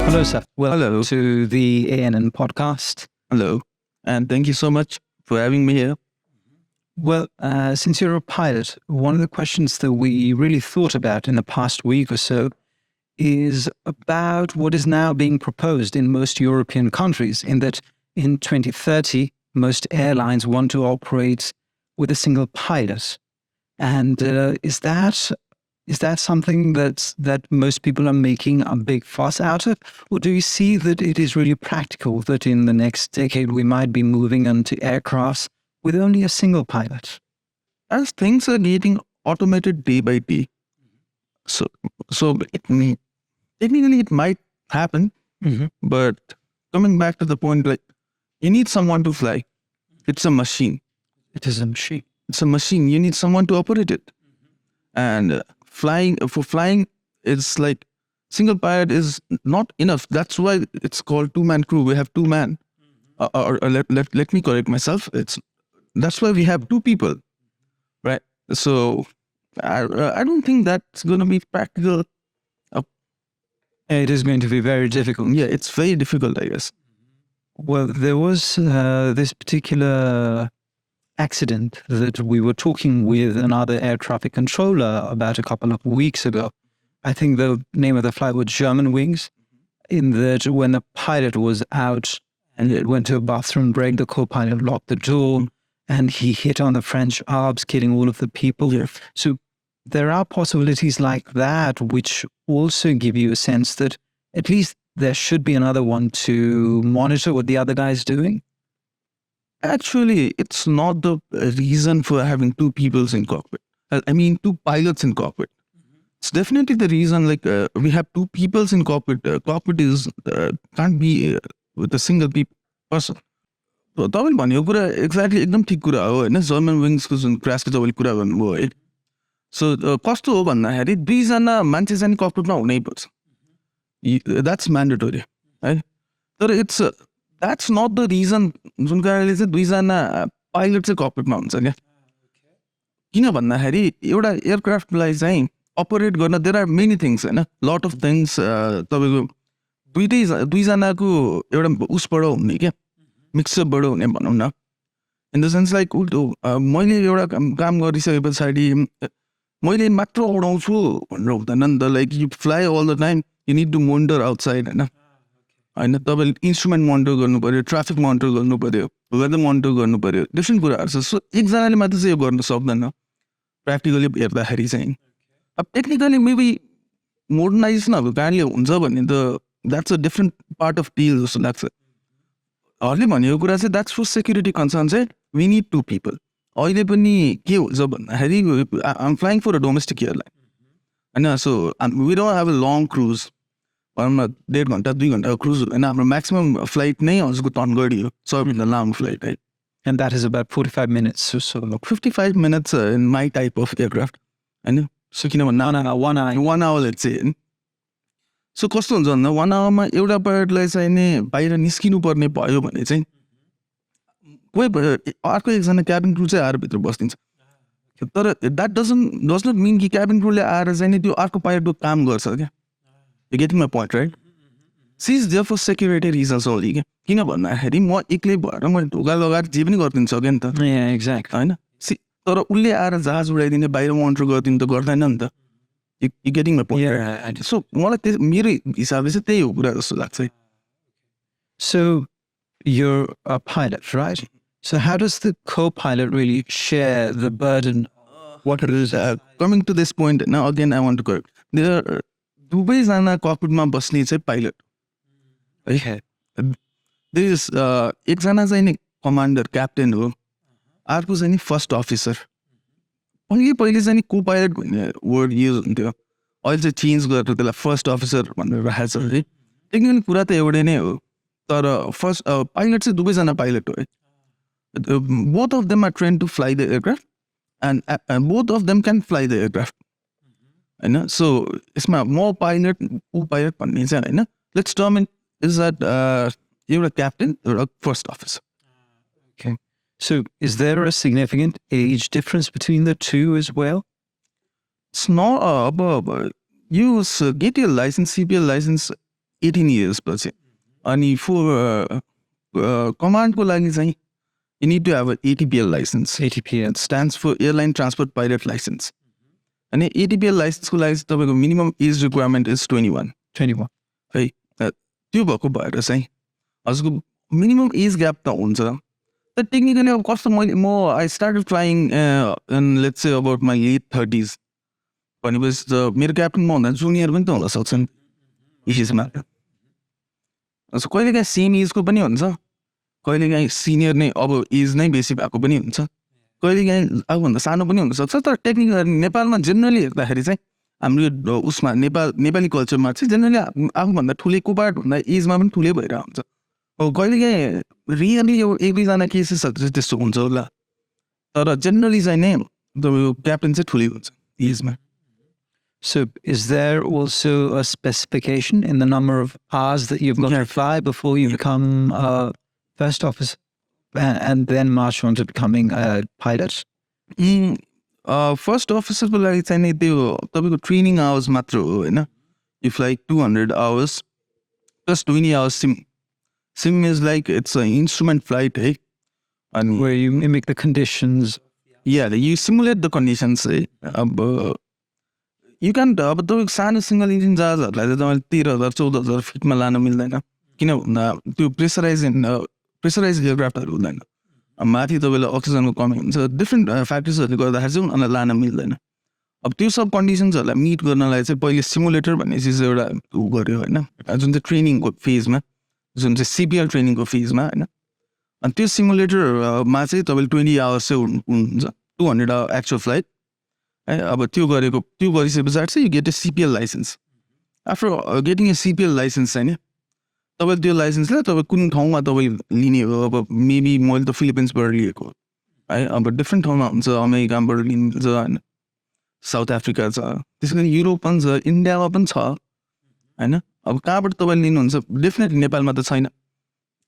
Hello, sir. Welcome Hello. to the ANN podcast. Hello. And thank you so much for having me here. Well, since you're a pilot, one of the questions that we really thought about in the past week or so is about what is now being proposed in most European countries, in that in 2030, most airlines want to operate with a single pilot. And is that something that most people are making a big fuss out of? Or do you see that it is really practical that in the next decade we might be moving onto aircrafts with only a single pilot? As things are getting automated day by day, so technically it might happen, but coming back to the point, like you need someone to fly. It's a machine. It is a machine. It's a machine. You need someone to operate it. And flying, it's like single pilot is not enough. That's why it's called two-man crew. We have two man. Let me correct myself. That's why we have two people, right? So I don't think that's going to be practical. It is going to be very difficult. Yeah, it's very difficult, I guess. Well, there was this particular accident that we were talking with another air traffic controller about a couple of weeks ago. I think the name of the flight was German Wings, in that when the pilot was out and it went to a bathroom break, the co-pilot locked the door and he hit on the French Alps, killing all of the people. Yeah. So there are possibilities like that, which also give you a sense that at least there should be another one to monitor what the other guy is doing. Actually, it's not the reason for having two peoples in cockpit. I mean, two pilots in cockpit. It's definitely the reason. Like we have two peoples in cockpit. Cockpit is can't be with a single person. So तपाईले भनेको कुरा exactly एकदम ठिक कुरा हो हैन. German विङ्सको जुन क्रासको तपाईँले कुरा गर्नुभयो है. सो कस्तो हो भन्दाखेरि दुईजना मान्छे चाहिँ ककपिटमा हुनै पर्छ. द्याट्स म्यान्डेटोरी है. तर it's that's not the reason जुन कारणले चाहिँ दुईजना पाइलट चाहिँ ककपिटमा हुन्छ क्या. किन भन्दाखेरि एउटा एयरक्राफ्टलाई चाहिँ अपरेट गर्न देयर आर मेनी थिङ्स होइन. लट अफ थिङ्स तपाईँको दुईजनाको एउटा उसबाट हुने क्या, मिक्सअपबाट हुने भनौँ न. इन द सेन्स लाइक उल्टो मैले एउटा काम गरिसके पछाडि मैले मात्र उडाउँछु भनेर हुँदैन नि त. Like you fly all the time, you need to monitor outside होइन. होइन तपाईँले इन्स्ट्रुमेन्ट मोनिटर गर्नु पऱ्यो, ट्राफिक मोनिटर गर्नु पऱ्यो, वेदर मोनिटर गर्नु पऱ्यो, डिफ्रेन्ट कुराहरू छ. सो एकजनाले मात्र चाहिँ यो गर्न सक्दैन प्र्याक्टिकली हेर्दाखेरि चाहिँ. अब टेक्निकली मेबी मोडर्नाइजेसन अब कारणले हुन्छ भने त that's a different part of deal जस्तो लाग्छ.हरूले भनेको कुरा चाहिँ द्याट्स फर सेक्युरिटी कन्सर्न चाहिँ वी निड टु पिपल. अहिले पनि के हुन्छ भन्दाखेरि I'm flying for a domestic airline होइन. So we don't have a long cruise. भनौँ न 1.5 घन्टा 2 घन्टाको क्रुज होइन. हाम्रो म्याक्सिमम् फ्लाइट नै हजुरको तनगढी हो, सबभन्दा लामो फ्लाइट है. And that is about 45 minutes or so. 55 minutes in my type of aircraft होइन. सो किन भन्दा 1 hour लेट्स चाहिँ. सो कस्तो हुन्छ भन्दा 1 hourमा एउटा पाइलटलाई चाहिँ नि बाहिर निस्किनु पर्ने भयो भने चाहिँ कोही अर्को एकजना क्याबिन क्रू चाहिँ आएर भित्र बस्दिन्छ. तर द्याट डज नट मिन कि क्याबिन क्रूले आएर चाहिँ नि त्यो अर्को पाइलटको काम गर्छ क्या. You getting my point right. She is there for security reasons only क्या. किन भन्दाखेरि म एक्लै भएर मैले ढोका लगाएर जे पनि गरिदिनु सक्यो नि त. एक्ज्याक्ट होइन. तर उसले आएर जहाज उडाइदिने, बाहिर मोनिटर गरिदिनु त गर्दैन नि त. You getting my point. So मलाई मेरो हिसाबले चाहिँ त्यही हो कुरा जस्तो लाग्छ. So you're a pilot, right? So how does the co-pilot really share the burden? What it is, coming to this point, now again I want to correct. There are दुवैजना ककपिटमा बस्ने चाहिँ पाइलट है. There is एकजना चाहिँ नि commander captain हो, अर्को चाहिँ नि फर्स्ट अफिसर. पहिले चाहिँ नि को पाइलट भन्ने वर्ड युज हुन्थ्यो, अहिले चाहिँ चेन्ज गरेर त्यसलाई फर्स्ट अफिसर भनेर राखेको छ है. टेक्निकली कुरा त एउटै नै हो, तर फर्स्ट पाइलट चाहिँ दुवैजना पाइलट हो है. Both of them are trained to fly the aircraft and both of them can fly the aircraft. होइन. सो यसमा म पाइलट ऊ पाइलट भन्ने चाहिँ होइन. Let's term in is that एउटा क्याप्टेन एउटा first officer. Okay. So is there a significant age difference between the two as well? It's not you get your license, CPL license 18 years पछि अनि for commandको लागि चाहिँ you need to have an ATPL license. ATPL. It stands for Airline Transport Pilot License. And ATPL license को लागि तपाईँको minimum age requirement is 21. 21. है त्यो भएको भएर चाहिँ हजुरको minimum age gap त हुन्छ. तर टेक्निकली अब कस्तो म I started flying in let's say about my late 30s. भनेपछि मेरो क्याप्टन म भन्दा जुनियर पनि त हुन सक्छन् एजमा. कहिलेकाहीँ सेम एजको पनि हुन्छ, कहिलेकाहीँ सिनियर नै अब एज नै बेसी भएको पनि हुन्छ, कहिलेकाहीँ आफूभन्दा सानो पनि हुनसक्छ. तर टेक्निकली नेपालमा जेनरली हेर्दाखेरि चाहिँ हाम्रो उसमा नेपाली कल्चरमा चाहिँ जेनरली आफूभन्दा ठुलै कोपार्ट भन्दा एजमा पनि ठुलै भइरहेको हुन्छ. अब कहिलेकाहीँ रियली अब एक दुईजना केसेसहरू चाहिँ त्यस्तो हुन्छ होला, तर जेनरली चाहिँ नै तपाईँको क्याप्टन चाहिँ ठुलै हुन्छ एजमा. So is there also a specification in the number of hours that you've got to fly before you become a first officer and then march on to becoming a pilot? First officer को लागि चाहिँ नि त्यो तपाईँको training hours मात्र हो हैन. You fly 200 hours plus 20 hours sim. Sim is like it's an instrument flight, hey? And where you mimic the conditions. Yeah, you simulate the conditions. You can't अब तपाईँको सानो सिङ्गल इन्जिन जहाजहरूलाई चाहिँ तपाईँले 13,000 14,000 फिटमा लान मिल्दैन, किन भन्दा त्यो प्रेसराइज एयरक्राफ्टहरू हुँदैन. माथि तपाईँलाई अक्सिजनको कमी हुन्छ, डिफ्रेन्ट फ्याक्टर्सहरूले गर्दाखेरि चाहिँ उनीहरूलाई लान मिल्दैन. अब त्यो सब कन्डिसन्सहरूलाई मिट गर्नलाई चाहिँ पहिले सिमुलेटर भन्ने चिज एउटा उ गर्यो होइन, जुन चाहिँ ट्रेनिङको फेजमा, जुन चाहिँ सिपिएल ट्रेनिङको फेजमा होइन. अनि त्यो सिमुलेटरमा चाहिँ तपाईँले 20 आवर्स चाहिँ हुन्छ, 200 आवर एक्चुअल फ्लाइट है. अब त्यो गरिसके पछाडि चाहिँ you get a CPL license. After getting a CPL license चाहिँ नि तपाईँले त्यो लाइसेन्सलाई तपाईँ कुन ठाउँमा तपाईँ लिने हो. अब मेबी मैले त फिलिपिन्सबाट लिएको है, अब डिफ्रेन्ट ठाउँमा हुन्छ, अमेरिकाबाट लिन्छ होइन, साउथ अफ्रिका छ, त्यसै गरी युरोप पनि छ, इन्डियामा पनि छ होइन. अब कहाँबाट तपाईँले लिनुहुन्छ, डेफिनेटली नेपालमा त छैन.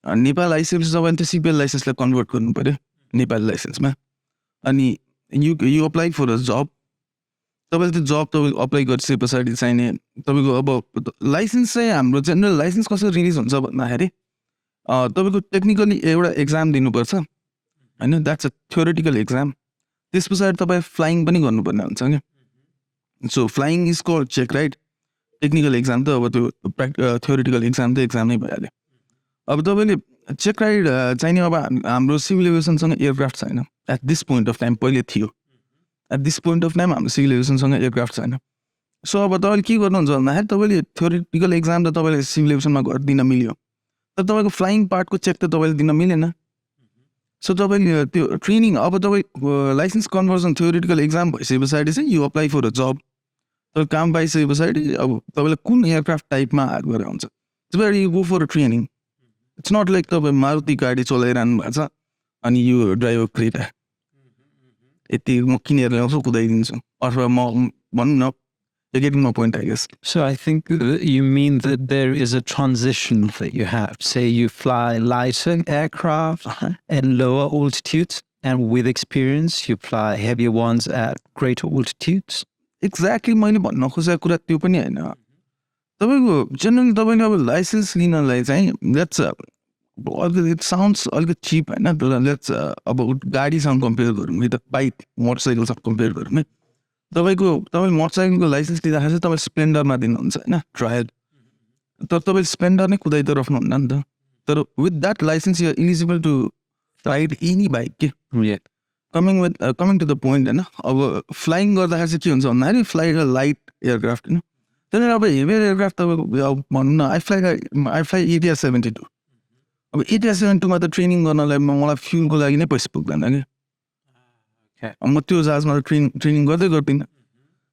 नेपाल आइसकेपछि तपाईँले त्यो सिपिएल लाइसेन्सलाई कन्भर्ट गर्नु पऱ्यो नेपाली लाइसेन्समा. अनि यु अप्लाई फर अ जब. तपाईँले त्यो जब तपाईँ अप्लाई गरिसके पछाडि चाहिने तपाईँको अब लाइसेन्स चाहिँ हाम्रो जेनरल लाइसेन्स कसरी रिलिज हुन्छ भन्दाखेरि तपाईँको टेक्निकली एउटा एक्जाम दिनुपर्छ होइन, द्याट्स अ थ्योरिटिकल एक्जाम. त्यस पछाडि तपाईँ फ्लाइङ पनि गर्नुपर्ने हुन्छ क्या. So flying is called check ride. Technical exam त अब त्यो थ्योरिटिकल एक्जाम त एक्जाम नै भइहाल्यो. अब तपाईँले चेक राइड चाहिने. अब हाम्रो सिभिल एभिएसनसँग एयरक्राफ्ट छैन at this point of time, पहिले थियो. At this point of time हाम्रो सिभिल एभिएसनसँग एयरक्राफ्ट छैन. सो अब तपाईँले के गर्नुहुन्छ भन्दाखेरि तपाईँले थ्योरिटिकल एक्जाम त तपाईँले सिभिल एभिएसनमा दिन मिल्यो, तर तपाईँको फ्लाइङ पार्टको चेक त तपाईँले दिन मिलेन. सो तपाईँले त्यो ट्रेनिङ अब तपाईँ लाइसेन्स कन्भर्सन थ्योरिटिकल एक्जाम भइसके पछाडि चाहिँ यु अप्लाई फर अ जब. तपाईँ काम पाइसके पछाडि अब तपाईँलाई कुन एयरक्राफ्ट टाइपमा हायर गरेर हुन्छ, त्यसबाट you go for a training. It's not like तपाईँ मारुति गाडी चलाइरहनु भएको छ अनि यो ड्राइभर क्रेटा यति म किनेर ल्याउँछु कुदाइदिन्छु, अथवा म भनौँ न, you're getting my point, I guess. So I think you mean that there is a transition that you have. Say you fly lighter aircraft at lower altitudes, and with experience you fly heavier ones at greater altitudes. Exactly, मैले भन्न खोजेको कुरा त्यो पनि होइन. तपाईँको generally तपाईँले अब लाइसेन्स लिनलाई चाहिँ लेट्स इट साउन्ड्स अलिकति चिप होइन, तर लेट्स अब गाडीसँग कम्पेयर गरौँ है त, बाइक मोटरसाइकलसँग कम्पेयर गरौँ है. तपाईँले मोटरसाइकलको लाइसेन्स लिँदाखेरि चाहिँ तपाईँ स्प्लेन्डरमा दिनुहुन्छ होइन ट्रायल, तर तपाईँले स्प्लेन्डर नै कुदाइ त राख्नुहुन्न नि त. तर with that license you are eligible to ride any bike के. कमिङ टु द पोइन्ट होइन. अब फ्लाइङ गर्दाखेरि चाहिँ के हुन्छ भन्दाखेरि फ्लाइट अ लाइट एयरक्राफ्ट होइन. त्यहाँनिर अब हेभी एयरक्राफ्ट तपाईँको अब भनौँ न, आई फ्लाइ एटिआर 72. अब एटिआर 72मा त ट्रेनिङ गर्नलाई मलाई फ्युलको लागि नै पैसा पुग्दैन कि. म त्यो जहाजमा ट्रेनिङ गर्दै गर्दिनँ.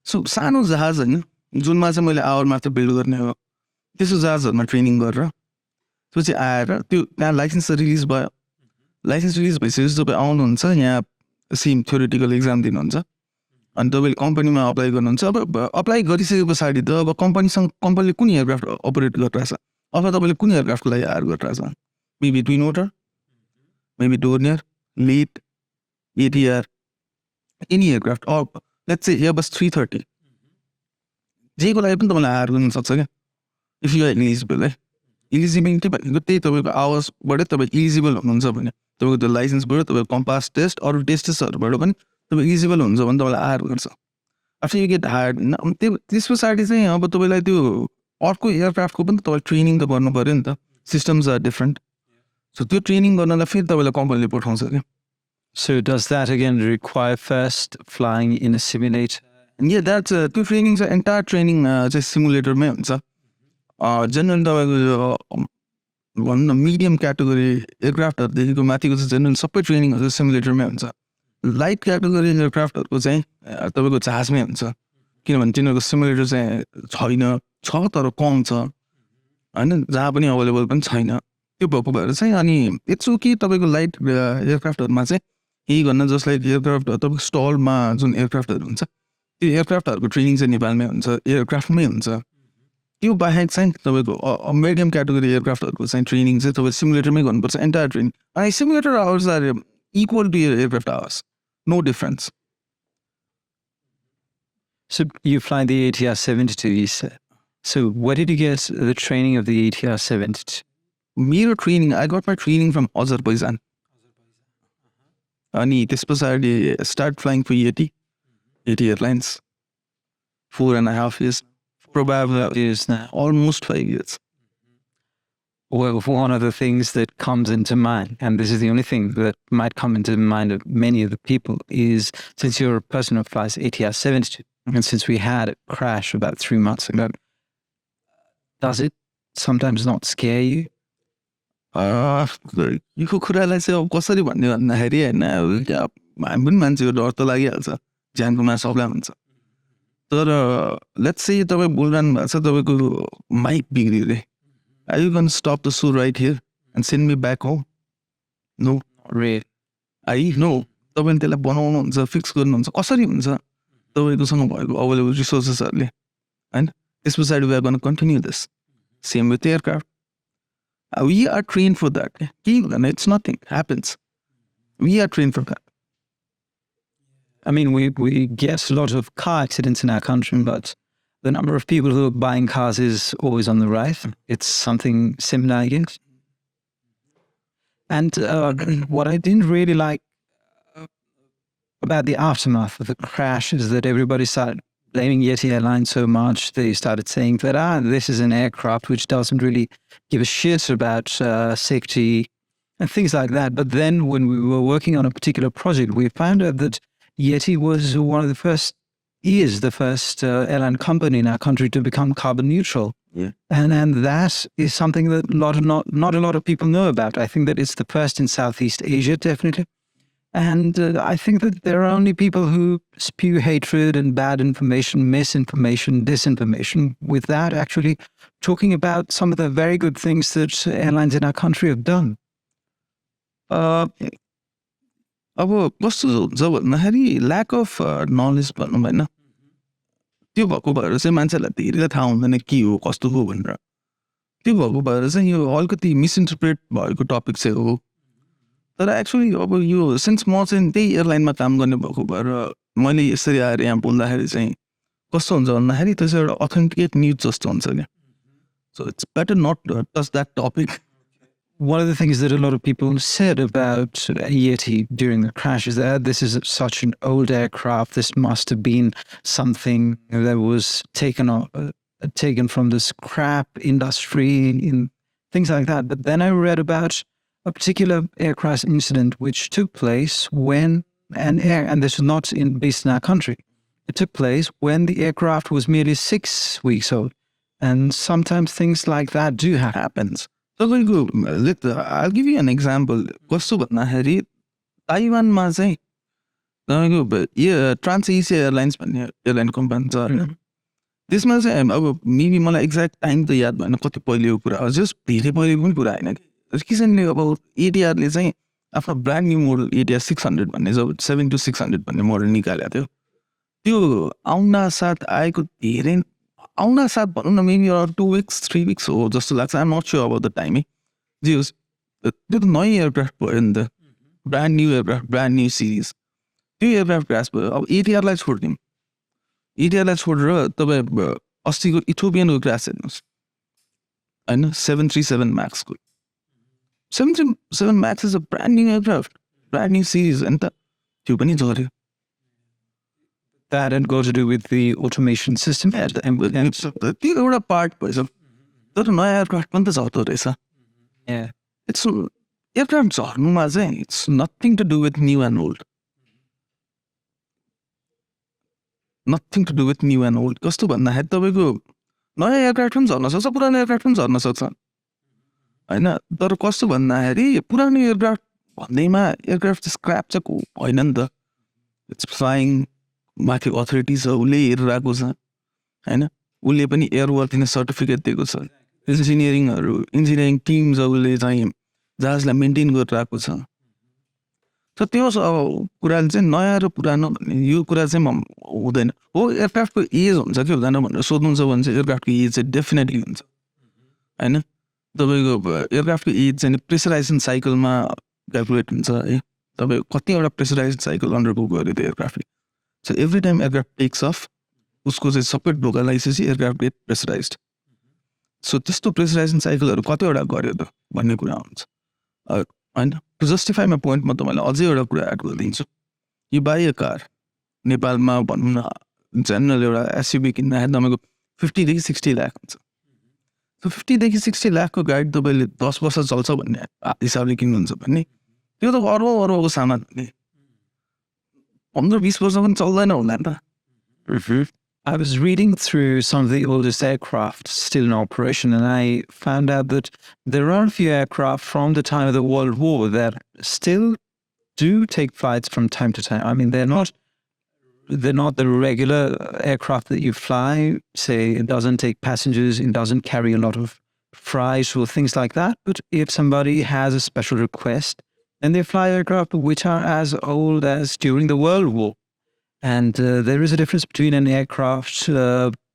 सो सानो जहाज होइन जुनमा चाहिँ मैले आवर मात्र बिल्ड गर्ने हो, त्यसो जहाजहरूमा ट्रेनिङ गरेर त्यसपछि आएर त्यो त्यहाँ लाइसेन्स रिलिज भयो. लाइसेन्स रिलिज भइसकेपछि तपाईँ आउनुहुन्छ यहाँ, सेम थ्योरिटिकल एक्जाम दिनुहुन्छ, अनि तपाईँले कम्पनीमा अप्लाई गर्नुहुन्छ. अब अप्लाई गरिसके पछाडि त अब कम्पनीले कुन एयरक्राफ्ट अपरेट गरिरहेछ, अथवा तपाईँले कुन एयरक्राफ्टको लागि हायर गरिरहेछ, maybe twin otter, maybe Dornier, let, ATR, any aircraft, let's say Airbus 330 जेको लागि पनि तपाईँलाई हायर गर्न सक्छ क्या. इफ यु आर इलिजिबल है इलिजिबिलिटी भनेको त्यही तपाईँको आवाजबाटै तपाईँ इलिजिबल हुनुहुन्छ भने तपाईँको त्यो लाइसेन्सबाट तपाईँको कम्पास टेस्ट अरू टेस्टेसहरूबाट पनि तपाईँ इलिजिबल हुनुहुन्छ भने तपाईँलाई हायर गर्छ आफ्टर यु गेट हायर होइन त्यो त्यस पछाडि चाहिँ अब तपाईँलाई त्यो अर्को एयरक्राफ्टको पनि तपाईँ ट्रेनिङ त गर्नु पऱ्यो नि त सिस्टम्स आर डिफ्रेन्ट सो त्यो ट्रेनिङ गर्नलाई फेरि तपाईँलाई कम्पनीले पठाउँछ क्या So does that again require first flying in a simulator? Yeah, that's त्यो ट्रेनिङ चाहिँ एन्टायर ट्रेनिङ चाहिँ सिमुलेटरमै हुन्छ जेनरल तपाईँको भनौँ न मिडियम क्याटेगोरी एयरक्राफ्टहरूदेखिको माथिको चाहिँ जेनरल सबै ट्रेनिङहरू सिमुलेटरमै हुन्छ लाइट क्याटेगोरी एयरक्राफ्टहरूको चाहिँ तपाईँको जहाजमै हुन्छ किनभने तिनीहरूको सिमुलेटर चाहिँ छैन छ तर कम छ होइन जहाँ पनि अभाइलेबल पनि छैन त्यो भएको भएर चाहिँ अनि इट्स ओके तपाईँको लाइट एयरक्राफ्टहरूमा चाहिँ यही गर्न जसलाई एयरक्राफ्ट तपाईँको स्टलमा जुन एयरक्राफ्टहरू हुन्छ त्यो एयरक्राफ्टहरूको ट्रेनिङ चाहिँ नेपालमै हुन्छ एयरक्राफ्टमै हुन्छ त्यो बाहेक चाहिँ तपाईँको मिडियम क्याटेगोरी एयरक्राफ्टहरूको चाहिँ ट्रेनिङ चाहिँ तपाईँ सिमुलेटरमै गर्नुपर्छ एन्टायर ट्रेनिङ अनि simulator hours are equal to aircraft hours no difference So you fly the ATR 72, you said. So where did you get the training of the ATR 72? मेरो training I got my training from Azerbaijan अनि त्यस पछाडि start flying for Yeti Airlines 4.5 years Probably is now. almost 5 years. Well, one of the things that comes into mind, and this is the only thing that might come into the mind of many of the people, is since you're a person who flies ATR 72, and since we had a crash about 3 months ago, does it sometimes not scare you? यो कुरालाई चाहिँ अब कसरी भन्ने भन्दाखेरि होइन हामी पनि मान्छेको डर त लागिहाल्छ ज्यान गुमाएर सबलाई हुन्छ तर लेट्स से तपाईँ बोलिरहनु भएको छ तपाईँको माइक बिग्रियो रे are you gonna stop the so right here and send me back home no Really? I know तपाईँले त्यसलाई बनाउनुहुन्छ फिक्स गर्नुहुन्छ कसरी हुन्छ तपाईँकोसँग भएको अभाइलेबल रिसोर्सेसहरूले होइन त्यस पछाडि we are gonna continue this same with aircraft we are trained for that it's nothing happens we are trained for that I mean, we get a lot of car accidents in our country, but the number of people who are buying cars is always on the rise. It's something similar, I guess. And what I didn't really like about the aftermath of the crash is that everybody started blaming Yeti Airlines so much. They started saying that, this is an aircraft which doesn't really give a shit about safety and things like that. But then when we were working on a particular project, we found out that Yeti was one of the first, is the first airline company in our country to become carbon neutral. Yeah. And that is something that not a lot of people know about. I think that it's the first in Southeast Asia, definitely. And I think that there are only people who spew hatred and bad information, misinformation, disinformation, without actually talking about some of the very good things that airlines in our country have done. अब कस्तो हुन्छ भन्दाखेरि lack of knowledge भनौँ होइन त्यो भएको भएर चाहिँ मान्छेलाई धेरैलाई थाहा हुँदैन के हो कस्तो हो भनेर त्यो भएको भएर चाहिँ यो अलिकति मिसइन्टरप्रेट भएको टपिक चाहिँ हो तर एक्चुअली अब यो सिन्स म चाहिँ त्यही एयरलाइनमा काम गर्ने भएको भएर मैले यसरी आएर यहाँ बोल्दाखेरि चाहिँ कस्तो हुन्छ भन्दाखेरि त्यो चाहिँ एउटा अथेन्टिकेट न्युज जस्तो हुन्छ क्या so it's better not touch that topic One of the things that a lot of people said about Yeti during the crash is that this is such an old aircraft. This must have been something that was taken from the scrap industry in things like that. But then I read about a particular aircraft incident which took place when and this was not based in our country. It took place when the aircraft was merely 6 weeks old. And sometimes things like that do happen. तपाईँको I'll give you an example कस्तो भन्दाखेरि ताइवानमा चाहिँ तपाईँको trans Asia airlines भन्ने airline company छ त्यसमा चाहिँ अब मेबी मलाई एक्ज्याक्ट टाइम त याद भएन कति पहिलेको कुरा जस्ट धेरै पहिलेको पनि कुरा होइन कि किसिमले अब एटिआरले चाहिँ आफ्नो ब्रान्ड न्यू मोडल एटिआर 600 भन्ने जब 7-600 भन्ने मोडल निकालेको थियो त्यो आउना साथ आएको धेरै आउना साथ भनौँ न मेबी 2 weeks 3 weeks हो जस्तो लाग्छ I'm not sure about the timing जे होस् त्यो त नयाँ एयरक्राफ्ट भयो नि त brand new aircraft brand new series त्यो एयरक्राफ्ट क्रास भयो अब एटिआरलाई छोडिदिउँ एटिआरलाई छोडेर तपाईँ अस्तिको इथोपियनको क्रास हेर्नुहोस् होइन 737 म्याक्सको 737 Max is a brand new aircraft brand new series होइन त त्यो पनि झऱ्यो That had got to do with the automation system. त्यो एउटा पार्ट भएछ तर नयाँ एयरक्राफ्ट पनि त झर्दो रहेछ Yeah. इट्स एयरक्राफ्ट झर्नुमा चाहिँ it's nothing to do with new and old nothing to do with new and old कस्तो भन्दाखेरि तपाईँको नयाँ एयरक्राफ्ट पनि झर्न सक्छ पुरानो एयरक्राफ्ट पनि झर्न सक्छ होइन तर कस्तो भन्दाखेरि पुरानो एयरक्राफ्ट भन्दैमा एयरक्राफ्ट स्क्रैप चाहिँ होइन नि त इट्स फ्लाइङ माथि अथोरिटिजहरूले हेरिरहेको छ होइन उसले पनि एयरवर्थनेस सर्टिफिकेट दिएको छ इन्जिनियरिङ टिम्सहरूले चाहिँ जहाजलाई मेन्टेन गरिरहेको छ त त्यो कुराले चाहिँ नयाँ र पुरानो भन्ने यो कुरा चाहिँ हुँदैन हो एयरक्राफ्टको एज हुन्छ कि हुँदैन भनेर सोध्नुहुन्छ भने चाहिँ एयरक्राफ्टको एज चाहिँ डेफिनेटली हुन्छ होइन तपाईँको एयरक्राफ्टको एज चाहिँ प्रेसराइजेसन साइकलमा क्यालकुलेट हुन्छ है तपाईँको कतिवटा प्रेसराइजेसन साइकल अन्डरगो गर्यो त्यो एयरक्राफ्टले so every time aircraft takes off उसको चाहिँ सबै ढोका लगाइसकेपछि एयरक्राफ्ट गेट प्रेसराइज सो त्यस्तो प्रेसराइजेसन साइकलहरू कतिवटा गर्यो त भन्ने कुरा हुन्छ होइन टु जस्टिफाई माई पोइन्ट म तपाईँलाई अझै एउटा कुरा एड गरिदिन्छु यो बाई अ कार नेपालमा भनौँ न जेनरल एउटा एसयुभी किन्दाखेरि तपाईँको 50 देखि 60 लाख हुन्छ सो 50 देखि 60 लाखको गाडी तपाईँले 10 वर्ष चल्छ भन्ने हिसाबले किन्नुहुन्छ भने त्यो त अर्बौँ सामान हो नि 15-20 वर्ष पनि चल्दैन होला नि त I was reading through some of the oldest aircraft still in operation, and I found out that there are a few aircraft from the time of the World War that still do take flights from time to time. I mean, they're not the regular aircraft that you fly. Say, it doesn't take passengers, it doesn't carry a lot of freight or things like that. But if somebody has a special request, then they fly aircraft which are as old as during the World War. And there is a difference between an aircraft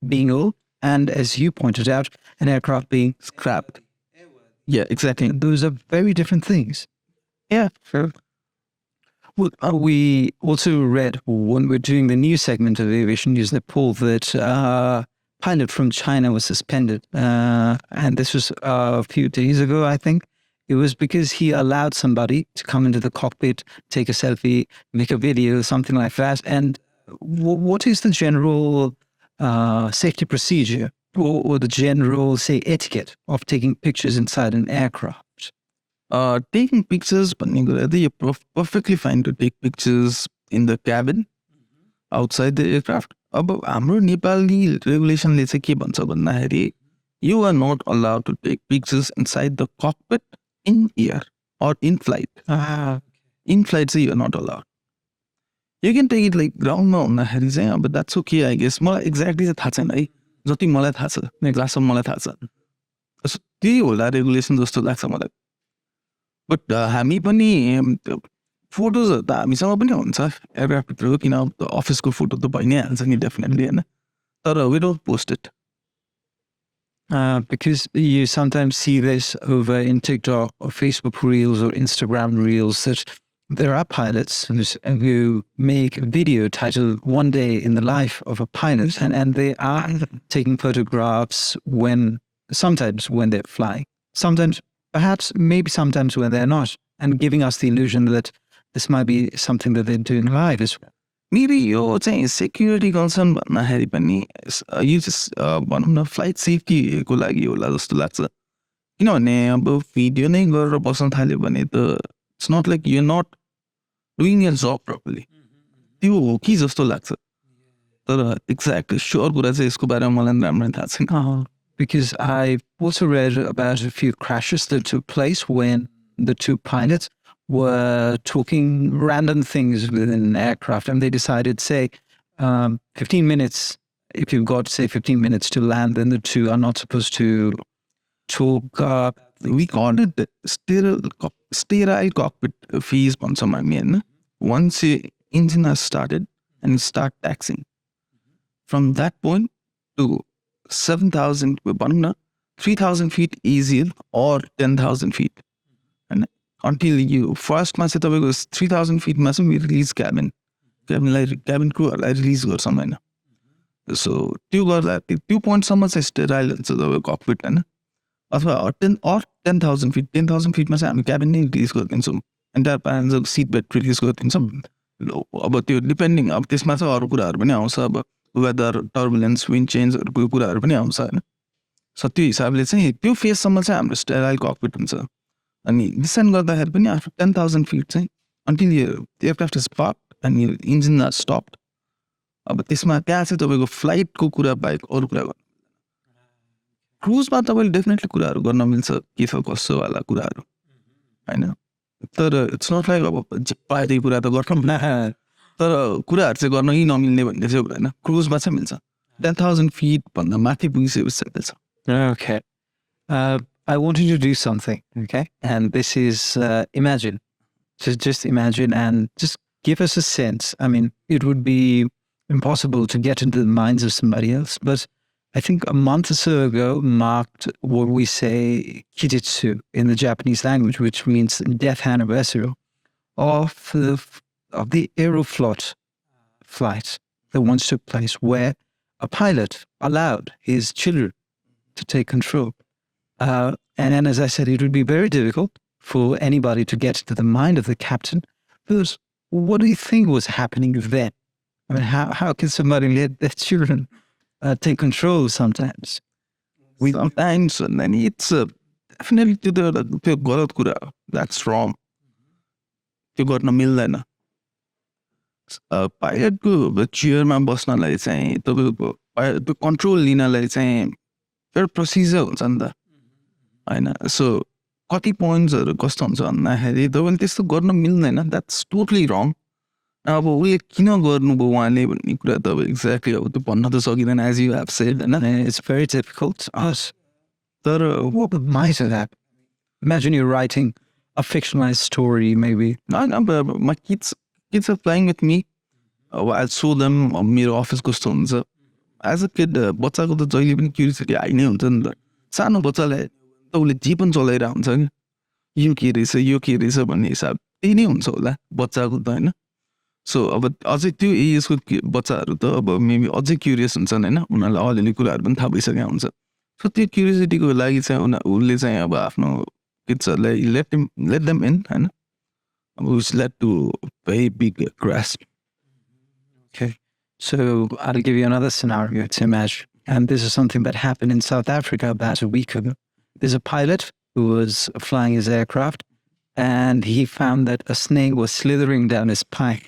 being old and, as you pointed out, an aircraft being scrapped. Yeah, exactly. Those are very different things. Yeah, sure. Well, we also read when we're doing the news segment of Aviation News Nepal that a pilot from China was suspended. And this was a few days ago, I think. It was because he allowed somebody to come into the cockpit, take a selfie, make a video, something like that. And what is the general safety procedure or the general, say, etiquette of taking pictures inside an aircraft? Taking pictures, you're perfectly fine to take pictures in the cabin, outside the aircraft. अब हाम्रो नेपाली रेगुलेसनले चाहिँ के भन्छ भन्दाखेरि you are not allowed to take pictures inside the cockpit in air or in flight. In flight, so you're not allowed. You can take it like ground भन्दाखेरि चाहिँ but that's okay, I guess. मलाई exactly चाहिँ थाहा छैन है जति मलाई थाहा छ क्लासमा मलाई थाहा छ त्यही होला रेगुलेसन जस्तो लाग्छ मलाई बट हामी पनि फोटोजहरू त हामीसँग पनि हुन्छ एयरक्राफ्टभित्रको किन अफिसको फोटो त भइ नै हाल्छ नि डेफिनेटली होइन तर we don't post it. Because you sometimes see this over in TikTok or Facebook Reels or Instagram Reels that there are pilots who make a video titled One Day in the Life of a Pilot, and they are taking photographs sometimes when they're flying, sometimes, perhaps, maybe sometimes when they're not, and giving us the illusion that this might be something that they're doing live as well. Maybe यो चाहिँ security concern भन्दाखेरि पनि यो चाहिँ भनौँ न flight सेफ्टीको लागि होला जस्तो लाग्छ किनभने अब भिडियो नै गरेर बस्न थाल्यो भने त it's not like you not doing your job properly त्यो हो कि जस्तो लाग्छ तर एक्ज्याक्ट स्योर कुरा चाहिँ यसको बारेमा मलाई राम्ररी थाहा छैन Because I also read about a few crashes that took place when the two pilots were talking random things within an aircraft, and they decided, say, 15 minutes, if you've got, say, 15 minutes to land, then the two are not supposed to talk. We called it sterile cockpit fees on some once the engine has started and start taxing. From that point to 7,000, 3,000 feet easier or 10,000 feet. And until you first ma चाहिँ तपाईको 3,000 feet मा चाहिँ release cabin क्रुहरूलाई release गर्छ होइन so त्यो गर्दा त्यो पोइन्टसम्म चाहिँ स्टेराइल हुन्छ तपाईँको ककपिट होइन अथवा 10,000 फिट 10,000 फिटमा चाहिँ हामी क्याबिन नै रिलिज गरिदिन्छौँ entire passenger seat belt release गरिदिन्छौँ अब त्यो डिपेन्डिङ अब त्यसमा चाहिँ अरू कुराहरू पनि आउँछ अब वेदर टर्बुलेन्स विन्ड चेन्जहरूको कुराहरू पनि आउँछ होइन सो त्यो हिसाबले चाहिँ त्यो फेजसम्म चाहिँ हाम्रो स्टेराइल ककपिट हुन्छ अनि डिसेन्ड गर्दाखेरि पनि आफ्टर 10,000 फिट चाहिँ अन्टिल एयरक्राफ्ट इज पार्क्ड अनि इन्जिन आर स्टप्ड अब त्यसमा त्यहाँ चाहिँ तपाईँको फ्लाइटको कुरा बाहेक अरू कुरा गर्नु क्रुजमा तपाईँले डेफिनेटली कुराहरू गर्न मिल्छ के छ कसो वाला कुराहरू होइन तर इट्स नट लाइक अब पाए त्यही कुरा त गर्छौँ तर कुराहरू चाहिँ गर्नै नमिल्ने भन्ने चाहिँ होइन क्रुजमा चाहिँ मिल्छ 10,000 फिट भन्दा माथि पुगिसकेपछि चाहिँ मिल्छ Okay. I want you to do something, okay? And this is imagine. Just imagine and just give us a sense. I mean, it would be impossible to get into the minds of somebody else, but I think a month or so ago marked what we say Kijitsu in the Japanese language, which means death anniversary of the Aeroflot flight that once took place, where a pilot allowed his children to take control. And as I said, it would be very difficult for anybody to get into the mind of the captain. Because what do you think was happening then? I mean, how can somebody let their children take control sometimes? Sometimes, and then it's definitely त्यो गलत कुरा हो that's रङ त्यो गर्न मिल्दैन पाइलटको चेयरमा बस्नलाई चाहिँ तपाईँको त्यो कन्ट्रोल लिनलाई चाहिँ एउटा प्रोसिजर हुन्छ नि त होइन सो कति पोइन्ट्सहरू कस्तो हुन्छ भन्दाखेरि तपाईँले त्यस्तो गर्न मिल्दैन द्याट्स टोटली रङ अब उसले किन गर्नुभयो उहाँले भन्ने कुरा त अब एक्ज्याक्टली अब त्यो भन्न त सकिँदैन एज यु हेभ सेड होइन It's very difficult. तर What might have happened? Imagine you're writing a fictionalized story, maybe. my kids are flying with me अब I'll show them मेरो अफिस कस्तो हुन्छ एज अ किड बच्चाको त जहिले पनि क्युरियोसिटी हाई नै हुन्छ नि त सानो बच्चालाई त उसले जे पनि चलाइरहेको हुन्छ कि यो के रहेछ भन्ने हिसाब त्यही नै हुन्छ होला बच्चाको त होइन सो अब अझै त्यो एजको बच्चाहरू त अब मेबी अझै क्युरियस हुन्छन् होइन उनीहरूलाई अलिअलि कुराहरू पनि थाहा भइसकेको हुन्छ सो त्यो क्युरियोसिटीको लागि चाहिँ उसले चाहिँ अब आफ्नो किड्सहरूलाई लेट देम इन होइन अब which let to very big grasp Okay. So I'll give you another scenario to imagine. And this is something that happened in South Africa about a week ago. There's a pilot who was flying his aircraft and he found that a snake was slithering down his spine.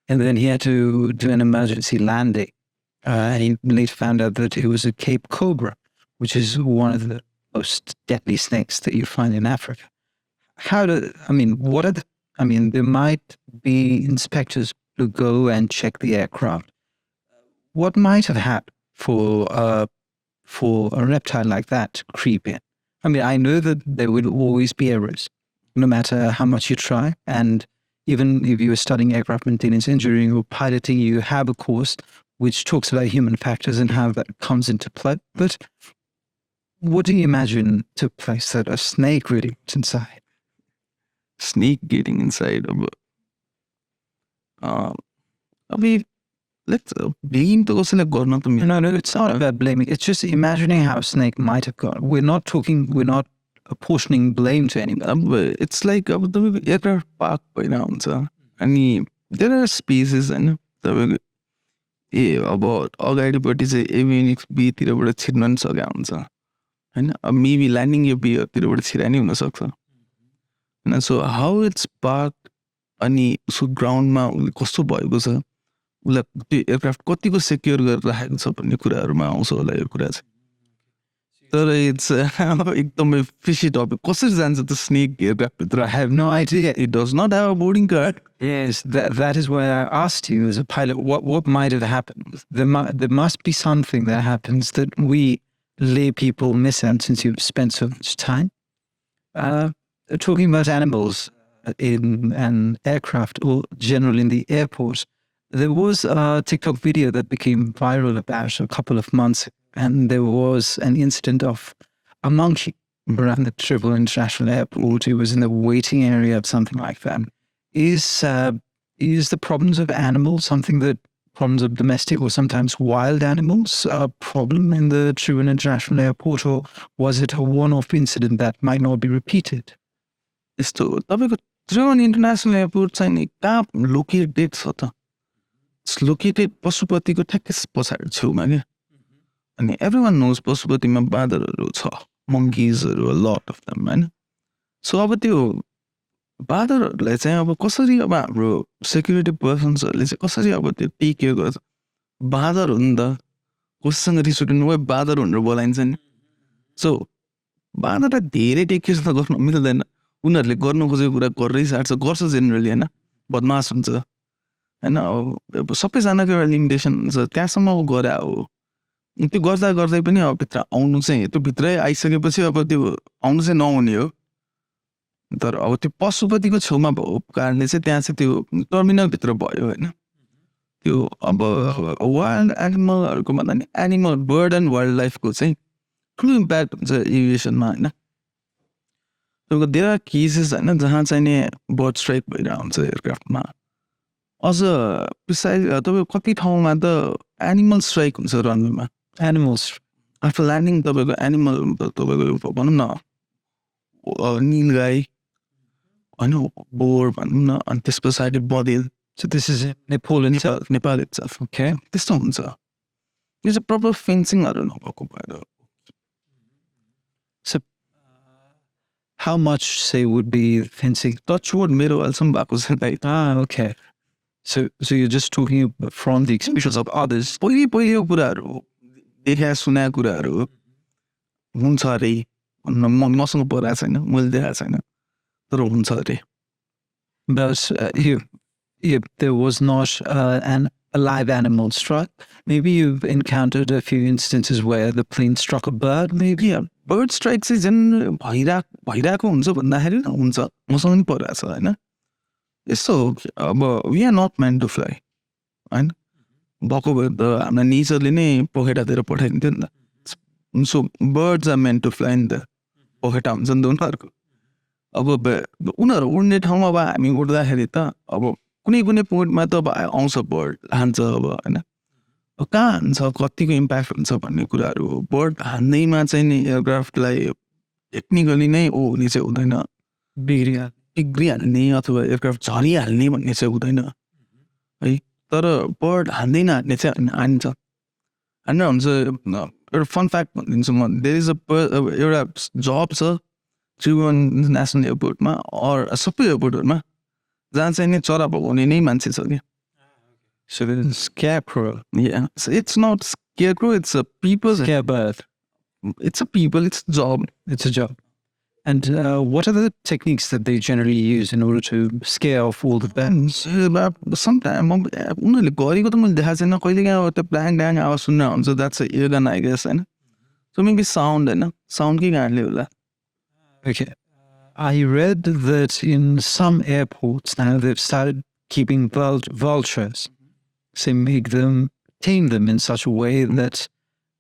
And then he had to do an emergency landing. And he later found out that it was a Cape Cobra, which is one of the most deadly snakes that you find in Africa. There might be inspectors to go and check the aircraft. What might have happened for a reptile like that to creep in? I mean, I know that there will always be errors, no matter how much you try. And even if you are studying aircraft maintenance engineering or piloting, you have a course which talks about human factors and how that comes into play. But what do you imagine took place that a snake really gets inside? Snake getting inside of let's blame the कसैलाई गर्न त No, it's not about blaming. It's just imagining how a snake might have gone. We're not apportioning blame to anybody. It's like अब तपाईँको aircraft park भइरहेको हुन्छ अनि there are spaces होइन तपाईँको अब अगाडिपट्टि चाहिँ एभिनिक्स बीतिरबाट छिर्न पनि सकेको हुन्छ होइन अब मेबी ल्यान्डिङ यो बीतिरबाट छिरा नै हुनसक्छ होइन सो हाउ इट्स पार्क अनि उसको ग्राउन्डमा उसले कस्तो भएको छ उसलाई त्यो एयरक्राफ्ट कतिको सेक्योर गरेर राखेको छ भन्ने कुराहरूमा आउँछ होला यो कुरा चाहिँ तर इट्स एकदमै फिसी टपिक कसरी जान्छ त स्नेक एयरक्राफ्टभित्र I have no idea. It does not have a boarding card Yes, that is why I asked you as a pilot, what might have happened? There must be something that happens that we lay people miss out since you've spent so much time. Talking about animals in an aircraft or generally in the airport, there was a TikTok video that became viral about a couple of months ago, and there was an incident of a monkey around the Tripoli International Airport. He was in the waiting area of something like that. Is the problems of animals something that problems of domestic or sometimes wild animals a problem in the Trivandrum International Airport, or was it a one-off incident that might not be repeated? यस्तो तपाईँको Tribhuvan international airport चाहिँ नि कहाँ located छ त located पशुपतिको ठ्याक्कै पछाडि छेउमा क्या अनि एभ्री वान नोज पशुपतिमा बाँदरहरू छ मङ्किजहरू लट अफ दम होइन सो अब त्यो बाँदरहरूलाई चाहिँ अब कसरी अब हाम्रो सेक्युरिटी पर्सन्सहरूले चाहिँ कसरी अब त्यो टेक केयर गर्छ बाँदर हो नि त कसैसँग रिस उठ्नु भयो बाँदर भनेर बोलाइन्छ नि सो बाँदरलाई धेरै टेक केयर त गर्नु मिल्दैन उनीहरूले गर्नु खोजेको कुरा गर्दै साट्छ गर्छ जेनरली होइन बदमास हुन्छ होइन अब सबैजनाको एउटा लिमिटेसन हुन्छ त्यहाँसम्म अब गरे हो त्यो गर्दा गर्दै पनि अब भित्र आउनु चाहिँ त्यो भित्रै आइसकेपछि अब त्यो आउनु चाहिँ नहुने हो तर अब त्यो पशुपतिको छेउमा भएको कारणले चाहिँ त्यहाँ चाहिँ त्यो टर्मिनलभित्र भयो होइन त्यो अब वाइल्ड एनिमलहरूको भन्दा नि एनिमल बर्ड एन्ड वाइल्ड लाइफको चाहिँ ठुलो इम्प्याक्ट हुन्छ एभिएसनमा होइन तपाईँको देयर आर केसेस होइन जहाँ चाहिँ नि बर्ड स्ट्राइक भइरहेको हुन्छ एयरक्राफ्टमा अझ प्रिसाइज तपाईँको कति ठाउँमा त एनिमल स्ट्राइक हुन्छ रनवेमा Animals. आफ्टर ल्यान्डिङ तपाईँको एनिमल तपाईँको भनौँ न नीलगाई होइन बोर भनौँ न अनि त्यस पछाडि बदेल So this is in Nepal itself. Nepal itself Okay. त्यस्तो हुन्छ यो चाहिँ प्रपर फेन्सिङहरू नभएको भएर So how much, say, would be fencing? Touch wood मेरो अहिलेसम्म भएको छ दाइ Okay. So you're just talking from the experience of others. पहिलो कुराहरू देखा सुना कुराहरू हुन्छ अरे मसँग परेको छैन मैले देखाएको छैन तर हुन्छ अरे But if there was not a live animal struck, maybe you've encountered a few instances where the plane struck a bird, maybe? Bird strike चाहिँ जेन भइरहेको हुन्छ भन्दाखेरि हुन्छ मसँग पनि परेको छ होइन यस्तो हो कि अब we are not meant to fly होइन भएको भए त हामीलाई नेचरले नै पखेटातिर पठाइदिन्थ्यो नि त so birds are meant to fly नि त पखेटा हुन्छ नि त उनीहरूको अब उनीहरू उड्ने ठाउँमा अब हामी उड्दाखेरि त अब कुनै कुनै पोइन्टमा त अब आउँछ बर्ड हान्छ अब होइन कहाँ हान्छ कतिको इम्प्याक्ट हुन्छ भन्ने कुराहरू हो बर्ड हान्दैमा चाहिँ नि एयरक्राफ्टलाई टेक्निकली नै हुने चाहिँ हुँदैन बिग्रिहाल्ने अथवा एयरक्राफ्ट झरिहाल्ने भन्ने चाहिँ हुँदैन है तर बर्ड हान्दैन हान्ने चाहिँ हान्छ हानेर हुन्छ एउटा फन फ्याक्ट भनिदिन्छु म देयर इज एउटा जब छ त्रिभुवन नेसनल एयरपोर्टमा अर सबै एयरपोर्टहरूमा जहाँ चाहिँ नि चरा भगाउने नै मान्छे छ क्या So it's scarecrow. Yeah, so it's not scarecrow, it's a people. Scarebird. It's a people, it's a job. It's a job. And what are the techniques that they generally use in order to scare off all the birds? Sometimes उनीहरूले गरेको त मैले देखाएको छैन कहिले काहीँ त्यो प्लाङ ड्याङ आवाज सुन्न हुन्छ द्याट्स एयरगन आई गेस होइन सो मेबी साउन्ड होइन साउन्डकै कारणले होला Okay. I read that in some airports now they've started keeping vultures. So tame them in such a way that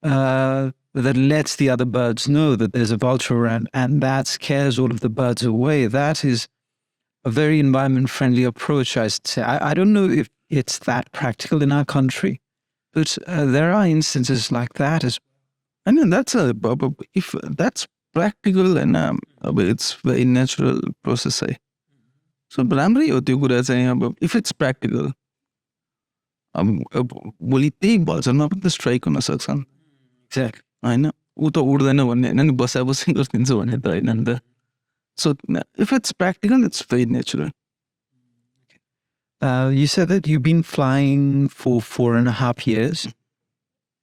that lets the other birds know that there's a vulture around, and that scares all of the birds away. That is a very environment-friendly approach, I should say. I don't know if it's that practical in our country, but there are instances like that as well. I mean, if that's practical and it's very natural process. So, राम्रै हो त्यो कुरा चाहिँ अब if it's practical. भोलि त्यही भल्चरमा पनि त स्ट्राइक हुनसक्छ होइन ऊ त उड्दैन भन्ने होइन नि बसा बसी गरिदिन्छ भन्ने त होइन नि त so if it's practical it's very natural You said that you've been flying for 4.5 years.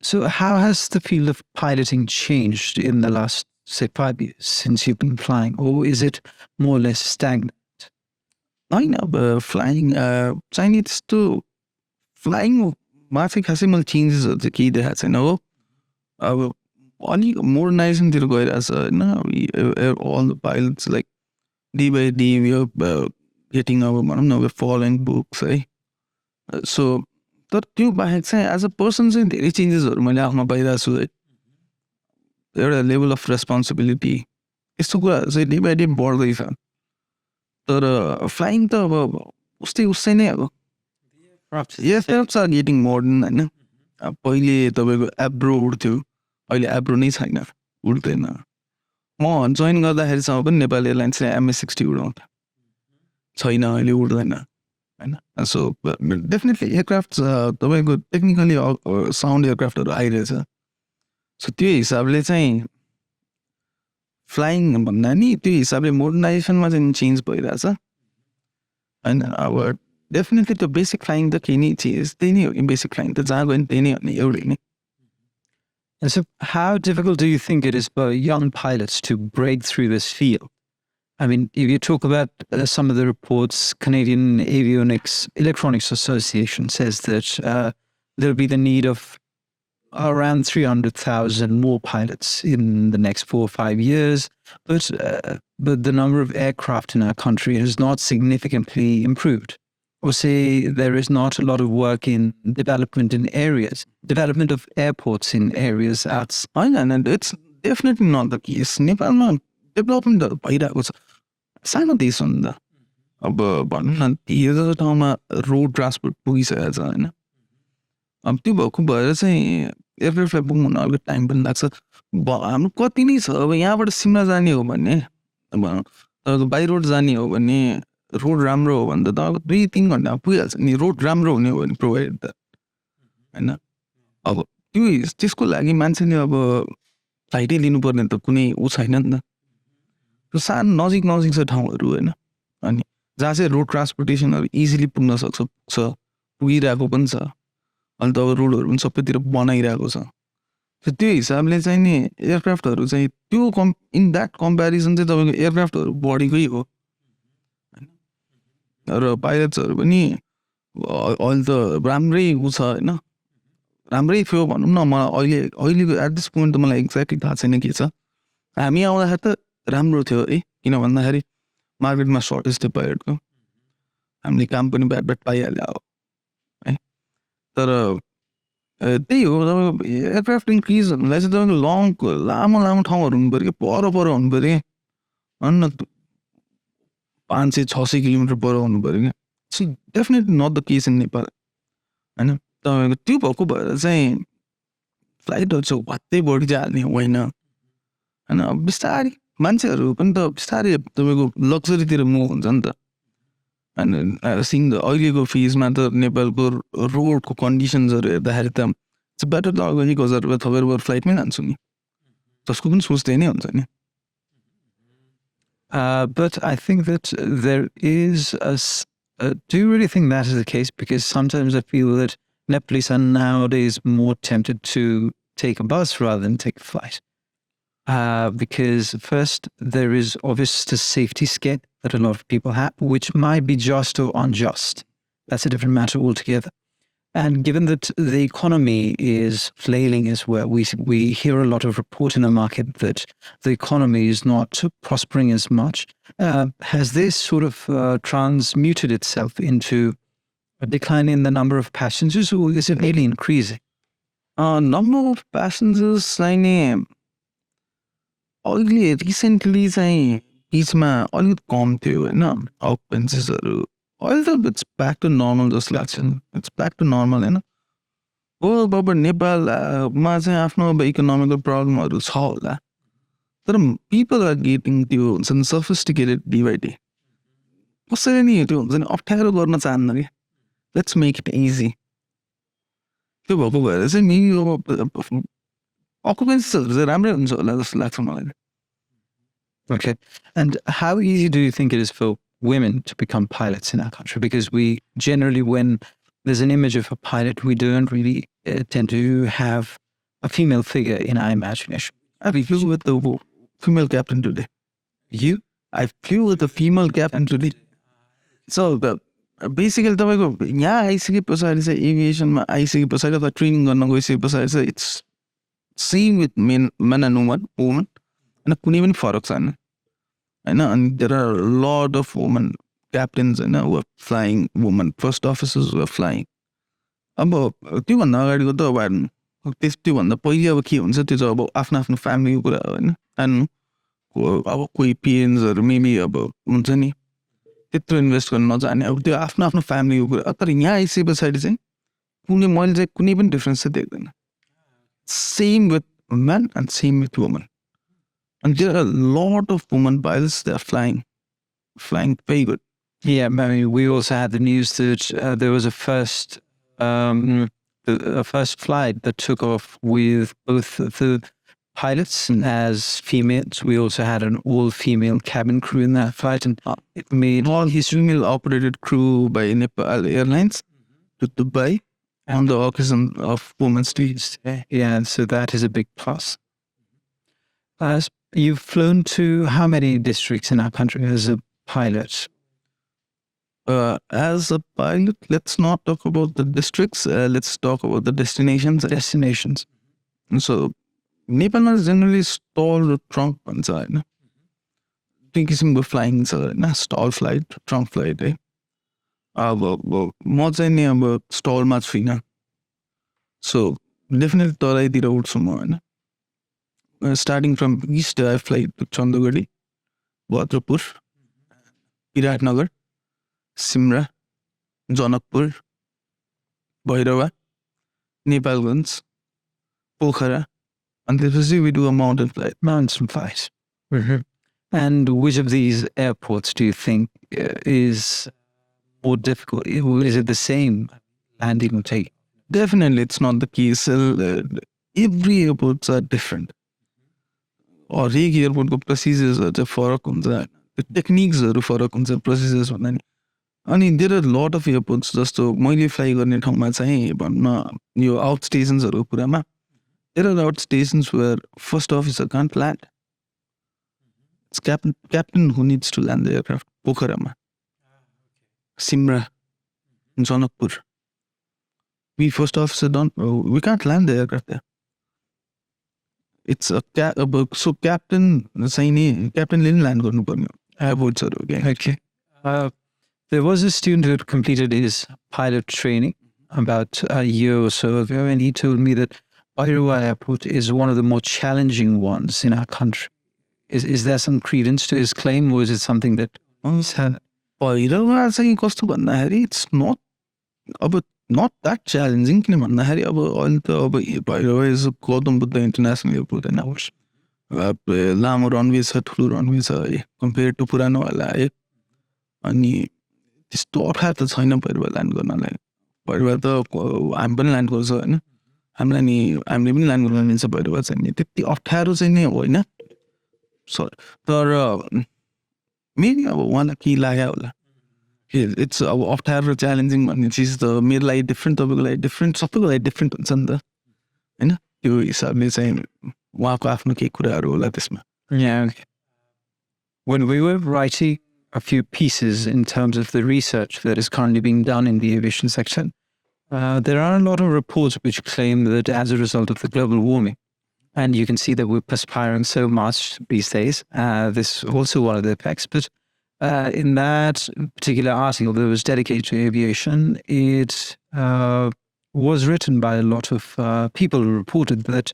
So how has the field of piloting changed in the last, say, 5 years since you've been flying? Or is it more or less stagnant? होइन अब flying चाहिने त्यस्तो फ्लाइङमा चाहिँ खासै मैले चेन्जेसहरू चाहिँ केही देखाएको छैन हो अब अलिक मोडर्नाइजेसनतिर गइरहेछ होइन all the pilots like day by day getting अब भनौँ न फलोइङ बुक्स है सो तर त्यो बाहेक चाहिँ एज अ पर्सन चाहिँ धेरै चेन्जेसहरू मैले आफ्नो पाइरहेको छु है एउटा लेभल अफ रेस्पोन्सिबिलिटी यस्तो कुराहरू चाहिँ डे बाई डे बढ्दैछ तर फ्लाइङ त अब उस्तै नै अब एयरक्राफ्ट्स आर गेटिङ मोडर्न होइन पहिले तपाईँको एब्रो उड्थ्यो अहिले एब्रो नै छैन उड्दैन म जोइन गर्दाखेरिसम्म पनि नेपाल एयरलाइन्सले MS-60 उडाउँथ्यो छैन अहिले उड्दैन होइन सो डेफिनेटली एयरक्राफ्ट तपाईँको टेक्निकली साउन्ड एयरक्राफ्टहरू आइरहेछ सो त्यो हिसाबले चाहिँ फ्लाइङ भन्दा नि त्यो हिसाबले मोडर्नाइजेसनमा चाहिँ चेन्ज भइरहेछ होइन अब डेफिनेटली त्यो बेसिक फ्लाइङ त केही नै चिज त्यही नै हो कि बेसिक फ्लाइङ त जहाँ गयो नि त्यही नै हो नि एउटै नै And so, how difficult do you think it is for young pilots to break through this field? I mean, if you talk about some of the reports, Canadian Avionics Electronics Association says that there'll be the need of around 300,000 more pilots in the next 4 or 5 years, but the number of aircraft in our country has not significantly improved. Or say there is not a lot of work in development of airports in areas outside. And it's definitely not the case. नेपालमा डेभलपमेन्टहरू भइरहेको छ सानो देश हो नि त अब भनौँ न धेरै ठाउँमा रोड ट्रान्सपोर्ट पुगिसकेको छ होइन अब त्यो भएको भएर चाहिँ एयरक्राफ्टलाई पुग्नु हुन अलिक टाइम पनि लाग्छ हाम्रो कति नै छ अब यहाँबाट सिमला जाने हो भने अब तपाईँको बाई रोड जाने हो भने रोड राम्रो हो भने त तपाईँको 2-3 घन्टामा पुगिहाल्छ नि रोड राम्रो हुने हो भने प्रोभाइड त होइन अब त्यसको लागि मान्छेले अब फ्लाइटै लिनुपर्ने त कुनै ऊ छैन नि त त्यो सानो नजिक नजिक छ ठाउँहरू होइन अनि जहाँ चाहिँ रोड ट्रान्सपोर्टेसनहरू इजिली पुग्न पुग्छ पुगिरहेको पनि छ अनि त अब रोडहरू पनि सबैतिर बनाइरहेको छ त्यो हिसाबले चाहिँ नि एयरक्राफ्टहरू चाहिँ त्यो इन द्याट कम्पेरिजन चाहिँ तपाईँको एयरक्राफ्टहरू बढीकै हो र पाइलट्सहरू पनि अहिले त राम्रै ऊ छ होइन राम्रै थियो भनौँ न मलाई अहिलेको एट दिस पोइन्ट त मलाई एक्ज्याक्टली थाहा छैन के छ हामी आउँदाखेरि त राम्रो थियो है किन भन्दाखेरि मार्केटमा सर्टेज थियो पाइलटको हामीले काम पनि ब्याट पाइहाल्यो हो है तर त्यही हो तपाईँको एयरक्राफ्ट इन्क्रिजहरूलाई चाहिँ तपाईँको लामो ठाउँहरू हुनु पऱ्यो कि पर हुनु पऱ्यो कि अनि 500-600 किलोमिटर पर हुनु पऱ्यो क्या so definitely not the case in Nepal होइन तपाईँको त्यो भएको भएर चाहिँ फ्लाइटहरू चाहिँ भत्तै बढी चाहिँ हाल्ने होइन होइन अब बिस्तारै मान्छेहरू पनि त बिस्तारै तपाईँको लग्जरीतिर मुभ हुन्छ नि त होइन सिङ द अहिलेको फेजमा त नेपालको रोडको कन्डिसन्सहरू हेर्दाखेरि त इट्स बेटर त अब 1,000 रुपियाँ थपेर फ्लाइटमै जान्छु नि जसको पनि सोच्दै नै हुन्छ नि But I think that there is do you really think that is the case? Because sometimes I feel that Nepalese are nowadays more tempted to take a bus rather than take a flight. Because first, there is obvious the safety scare that a lot of people have, which might be just or unjust. That's a different matter altogether. And given that the economy is flailing as well, we hear a lot of report in the market that the economy is not prospering as much. Has this sort of transmuted itself into a decline in the number of passengers, or is it really increasing? Number of passengers चाहिँ अहिले recently चाहिँ बिचमा अलिक कम थियो होइन अकुपेन्सिसहरू अहिले त it's back to normal जस्तो लाग्छ इट्स ब्याक टु नर्मल होइन हो अब नेपालमा चाहिँ आफ्नो अब इकोनोमिकल प्रब्लमहरू छ होला तर पिपल आर गेटिङ त्यो हुन्छ नि सफिस्टिकेटेड डे बाई डे कसरी नि त्यो हुन्छ नि अप्ठ्यारो गर्न चाहन्न कि लेट्स मेक इट इजी त्यो भएको भएर चाहिँ मेबी अकुपेन्सिसहरू चाहिँ राम्रै हुन्छ होला जस्तो लाग्छ मलाई Okay. And how easy do you think it is for women to become pilots in our country? Because we generally, when there's an image of a pilot, we don't really tend to have a female figure in our imagination. I flew with the female captain today. You? I flew with the female captain today. So, basically, तपाईँको यहाँ आइसके पछाडि चाहिँ एभिएसनमा आइसके पछाडि अथवा training गर्न गइसके पछाडि चाहिँ it's same with men and women होइन कुनै पनि फरक छैन होइन अनि there are lot of women captains होइन were flying women first officers were flying अब त्योभन्दा अगाडिको त अब त्योभन्दा पहिले अब के हुन्छ त्यो चाहिँ अब आफ्नो आफ्नो फ्यामिलीको कुरा हो होइन एन्ड अब कोही पेरेन्ट्सहरू मेबी अब हुन्छ नि त्यत्रो इन्भेस्ट गर्न नजाने अब त्यो आफ्नो आफ्नो फ्यामिलीको कुरा तर यहाँ आइसके पछाडि चाहिँ मैले चाहिँ कुनै पनि डिफ्रेन्स चाहिँ देख्दैन same with man and same with woman and there are a lot of women pilots that are flying very good. Yeah, I mean, we also had the news that there was a first flight that took off with both the pilots as females. We also had an all-female cabin crew in that flight, and it made All his female-operated crew by Nepals Airlines to Dubai on the occasion of Women's Day. Yeah, so that is a big plus. You've flown to how many districts in our country as a pilot? As a pilot, let's not talk about the districts. Let's talk about the destinations. Destinations. So, Nepal is generally stall or trunk भन्छ होइन दुई किसिमको flying छ होइन stall flight trunk flight है अब म चाहिँ नि अब स्टलमा छुइनँ सो डेफिनेटली तराईतिर उठ्छु म होइन starting from east I fly to Chandogadi, Bhadrapur, Viratnagar, Simra, Janakpur, Bhairava, Nepalganj, Pokhara, and this we do a mountain flight. Mountain flight. Mm-hmm. And which of these airports do you think is more difficult? Is it the same landing or takeoff? Definitely, it's not the case. Every airports are different. हरेक एयरपोर्टको प्रोसिजर्सहरू चाहिँ फरक हुन्छ त्यो टेक्निक्सहरू फरक हुन्छ procedures भन्दा नि अनि there are lot of airports जस्तो मैले फ्लाइ गर्ने ठाउँमा चाहिँ भन्न यो आउट स्टेसन्सहरूको कुरामा there are out stations where first officer can't land it's captain who needs to land the aircraft पोखरामा Simara Janakpur we first officer don't we can't land the aircraft there It's a so captain captainले नि land गर्नुपर्ने एयरपोर्ट्सहरू Okay. There was a student who had completed his pilot training about a year or so ago, and he told me that Bhairava Airport is one of the more challenging ones in our country. Is there some credence to his claim, or is it something that Bhairahawa चाहिँ कस्तो भन्दाखेरि it's not अब not that challenging किन भन्दाखेरि अब अहिले त अब Bhairahawa is Gautam Buddha international airport होइन लामो रनवे छ ठुलो रनवे छ है कम्पेयर टु पुरानोवाला है अनि त्यस्तो अप्ठ्यारो त छैन भैरवा ल्यान्ड गर्नलाई भैरवा त हामी पनि ल्यान्ड गर्छ होइन हामीलाई नि हामीले पनि ल्यान्ड गर्न मिल्छ भैरवा चाहिँ नि त्यति अप्ठ्यारो चाहिँ नै होइन तर मेबी अब उहाँलाई के लाग्यो होला इट्स अब अप्ठ्यारो च्यालेन्जिङ भन्ने चिज त मेरो लागि डिफ्रेन्ट तपाईँको लागि डिफ्रेन्ट सबैको लागि डिफ्रेन्ट हुन्छ नि त होइन त्यो हिसाबले चाहिँ उहाँको आफ्नो केही कुराहरू होला त्यसमा Yeah. When we were writing a few pieces in terms of the research that is currently being done in the aviation sector, there are a lot of reports which claim that as a result of the global warming, and you can see that we're perspiring so much these days, this is also one of the effects, but in that particular article that was dedicated to aviation, it was written by a lot of people who reported that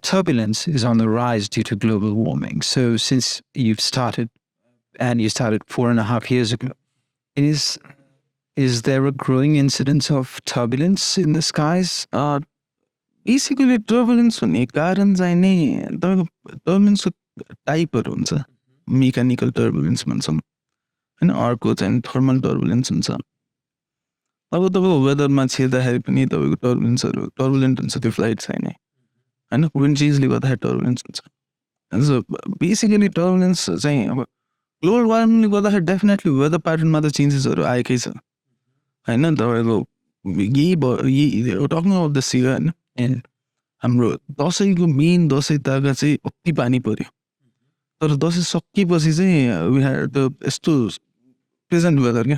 turbulence is on the rise due to global warming. So since you've started, and you started 4.5 years ago, is there a growing incidence of turbulence in the skies? Basically, turbulence भन्ने कारण चाहिँ नि तपाईँको turbulence टाइपहरू हुन्छ mechanical turbulence भन्छौँ होइन अर्को चाहिँ थर्मल टर्बुलेन्स हुन्छ अब तपाईँको वेदरमा छिर्दाखेरि पनि तपाईँको टर्बुलेन्ट हुन्छ त्यो फ्लाइट चाहिँ नै होइन विन्ड चिजले गर्दाखेरि टर्बुलेन्स हुन्छ सो बेसिकली टर्बुलेन्स चाहिँ अब ग्लोबल वार्मिङले गर्दाखेरि डेफिनेटली वेदर प्याटर्नमा त चेन्जेसहरू आएकै छ होइन तपाईँको यही टक्नु अफ द सी होइन हाम्रो दसैँको मेन दसैँ ताका चाहिँ अति पानी पर्यो तर दसैँ सकिएपछि चाहिँ वी ह्याड द यस्तो प्रेजेन्ट वेदर क्या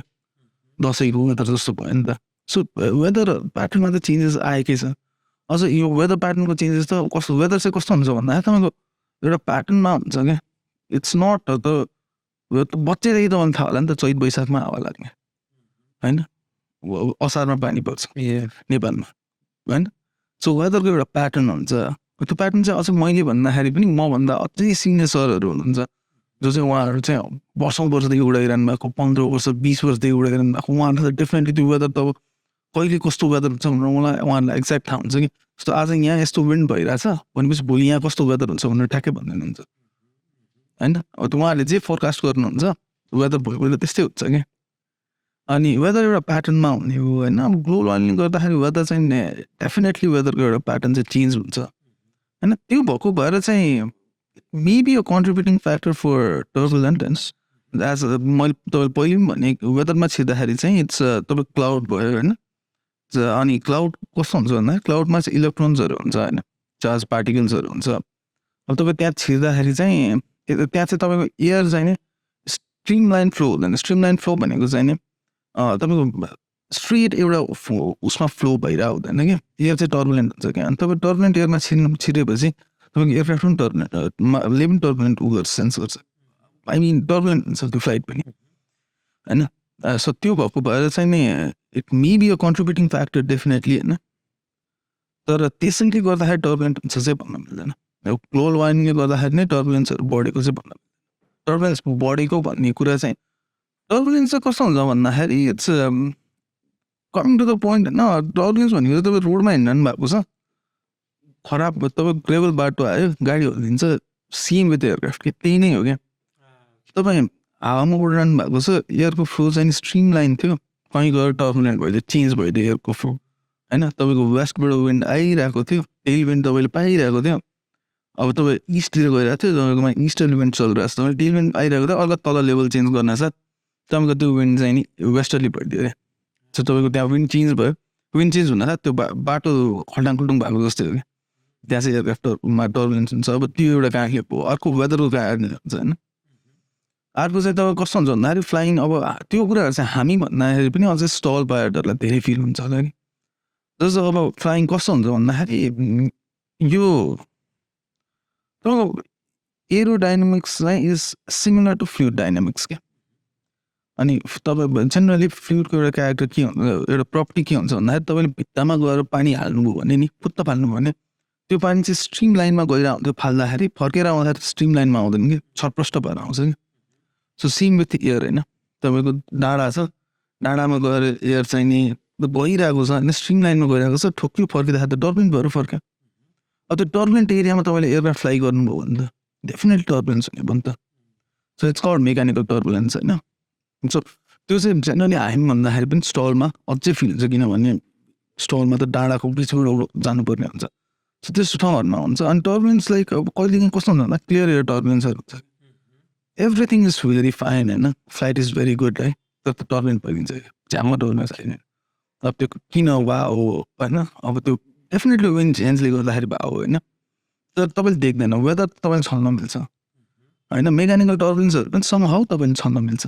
दसैँको वेदर जस्तो भयो नि त सो वेदर प्याटर्नमा त चेन्जेस आएकै छ अझ यो वेदर प्याटर्नको चेन्जेस त कस्तो वेदर चाहिँ कस्तो हुन्छ भन्दाखेरि तपाईँको एउटा प्याटर्नमा हुन्छ क्या इट्स नट त बच्चैदेखि तपाईँलाई थाहा होला नि त चैत वैशाखमा हावा लाग्ने होइन असारमा पानी पर्छ नेपालमा होइन सो वेदरको एउटा प्याटर्न हुन्छ त्यो प्याटर्न चाहिँ अझ मैले भन्दाखेरि पनि मभन्दा अझै सिनियर सरहरू हुनुहुन्छ जो चाहिँ उहाँहरू चाहिँ वर्षौँ वर्षदेखि उडाइरहनु भएको 15 वर्ष 20 वर्षदेखि उडाइरहनु भएको उहाँहरूलाई डेफिनेटली त्यो वेदर त अब कहिले कस्तो वेदर हुन्छ भनेर उहाँहरूलाई एक्ज्याक्ट थाहा हुन्छ कि जस्तो आज यहाँ यस्तो विन्ड भइरहेछ भनेपछि भोलि यहाँ कस्तो वेदर हुन्छ भनेर ठ्याक्कै भन्दिनुहुन्छ होइन। अब त उहाँहरूले जे फोरकास्ट गर्नुहुन्छ वेदर भएको बेला त्यस्तै हुन्छ क्या। अनि वेदर एउटा प्याटर्नमा हुने हो होइन। अब ग्लोबल वार्मिङ गर्दाखेरि वेदर चाहिँ डेफिनेटली वेदरको एउटा प्याटर्न चाहिँ चेन्ज हुन्छ होइन। त्यो भएको भएर चाहिँ maybe a contributing factor for turbulence as मैले तपाईँले पहिले पनि भने वेदरमा छिर्दाखेरि चाहिँ इट्स तपाईँ क्लाउड भयो होइन। अनि क्लाउड कस्तो हुन्छ भन्दा क्लाउडमा चाहिँ इलेक्ट्रोन्सहरू हुन्छ होइन, चार्ज पार्टिकल्सहरू हुन्छ। अब तपाईँ त्यहाँ छिर्दाखेरि चाहिँ त्यहाँ चाहिँ तपाईँको एयर चाहिँ नि स्ट्रिम लाइन फ्लो हुँदैन। स्ट्रिम लाइन फ्लो भनेको चाहिँ नि तपाईँको स्ट्रेट एउटा उसमा फ्लो भइरहेको हुँदैन कि, एयर चाहिँ टर्बुलेन्ट हुन्छ क्या। अनि तपाईँ टर्बुलेन्ट एयरमा छिरेपछि तपाईँको एयरक्राफ्ट पनि टर्बुलेन्टले पनि टर्बुलेन्ट उ गर्छ, सेन्स गर्छ। आई मिन टर्बुलेन्ट हुन्छ त्यो फ्लाइट पनि होइन। सो त्यो भएको भएर चाहिँ नि it may be a contributing factor definitely होइन। तर त्यसैले गर्दाखेरि टर्बुलेन्ट हुन्छ चाहिँ भन्न मिल्दैन। ग्लोबल वार्मिङले गर्दाखेरि नै टर्बुलेन्सहरू बढेको चाहिँ भन्न मिल्दैन। टर्बुलेन्स बढेको भन्ने कुरा चाहिँ टर्बुलेन्स चाहिँ कस्तो हुन्छ भन्दाखेरि it's coming to the point होइन। टर्बुलेन्स भनेको तपाईँ रोडमा हिँड्नु भएको छ, खराब तपाईँ ग्रेभल बाटो आयो, गाडी हल्लिन्छ, सेम विथ एयरक्राफ्ट कि त्यही नै हो क्या। तपाईँ हावामा उडिरहनु भएको छ, एयरको फ्लो चाहिँ स्ट्रिम लाइन थियो, कहीँ गएर टर्बुलेन्ट भइदियो, चेन्ज भइदियो एयरको फ्लो होइन। तपाईँको वेस्टबाट विन्ड आइरहेको थियो, टेल विन्ड तपाईँले पाइरहेको थियो। अब तपाईँ इस्टतिर गइरहेको थियो, तपाईँकोमा इस्टर्ली विन्ड चलिरहेको छ, तपाईँ टेल विन्ड आइरहेको थियो, अर्को तल लेभल चेन्ज गर्न साथ तपाईँको त्यो विन्ड चाहिँ नि वेस्टर्ली भइदियो अरे। सो तपाईँको त्यहाँ विन्ड चेन्ज भयो, विन्ड चेन्ज हुन साथ त्यो बाटो खल्टाङखुल्टुङ भएको जस्तै हो कि, त्यहाँ चाहिँ एयरक्राफ्टमा टर्बुलेन्स हुन्छ। अब त्यो एउटा कारणले हो, अर्को वेदरको कारणले हुन्छ होइन। अर्को चाहिँ तपाईँ कस्तो हुन्छ भन्दाखेरि फ्लाइङ, अब त्यो कुराहरू चाहिँ हामी भन्दाखेरि पनि अझै स्टल पाइलटहरूलाई धेरै फिल हुन्छ होला कि। जस्तो अब फ्लाइङ कस्तो हुन्छ भन्दाखेरि यो तपाईँको एरोडाइनामिक्स चाहिँ is similar to fluid dynamics क्या। अनि तपाईँ जेनरली फ्लुइडको एउटा क्यारेक्टर के हुन्छ, एउटा प्रपर्टी के हुन्छ भन्दाखेरि तपाईँले भित्तामा गएर पानी हाल्नुभयो भने नि, फुत्त फाल्नुभयो भने त्यो पानी चाहिँ स्ट्रिम लाइनमा गइरहेको हुन्छ, फाल्दाखेरि फर्केर आउँदाखेरि स्ट्रिम लाइनमा आउँदैन कि, छरप्रष्ट भएर आउँछ कि। सो सेम विथ एयर होइन। तपाईँको डाँडा छ, डाँडामा गएर एयर चाहिँ नि गइरहेको छ होइन, स्ट्रिम लाइनमा गइरहेको छ, ठोक्यो फर्किँदाखेरि त टर्बुलेन्ट भएर फर्क्यो। अब त्यो टर्बुलेन्ट एरियामा तपाईँले एयरक्राफ्ट फ्लाइ गर्नुभयो भने त डेफिनेटली टर्बुलेन्स हुने भयो नि त। So it's called mechanical turbulence होइन। सो त्यो चाहिँ जेनरली हामी भन्दाखेरि पनि स्टलमा अझै फिल हुन्छ, किनभने स्टलमा त डाँडाको बिचबाट जानुपर्ने हुन्छ। सो त्यस्तो ठाउँहरूमा हुन्छ। अनि टर्बुलेन्स लाइक अब कहिलेकाहीँ कस्तो हुन्छ भन्दा क्लियर एयर टर्बुलेन्सहरू हुन्छ, एभ्रिथिङ इज भेरी फाइन होइन, फ्लाइट इज भेरी गुड है, तर त टर्बुलेन्ट भइदिन्छ, झ्याममा टर्बुलेन्स छैन। अब त्यो किन वा हो होइन, अब त्यो डेफिनेटली विन्ड चेन्जले गर्दाखेरि भए हो होइन। तर तपाईँले देख्दैन, वेदर तपाईँले छल्न मिल्छ होइन, मेकानिकल टर्बुलेन्सहरू पनि समहाउ तपाईँले छल्न मिल्छ,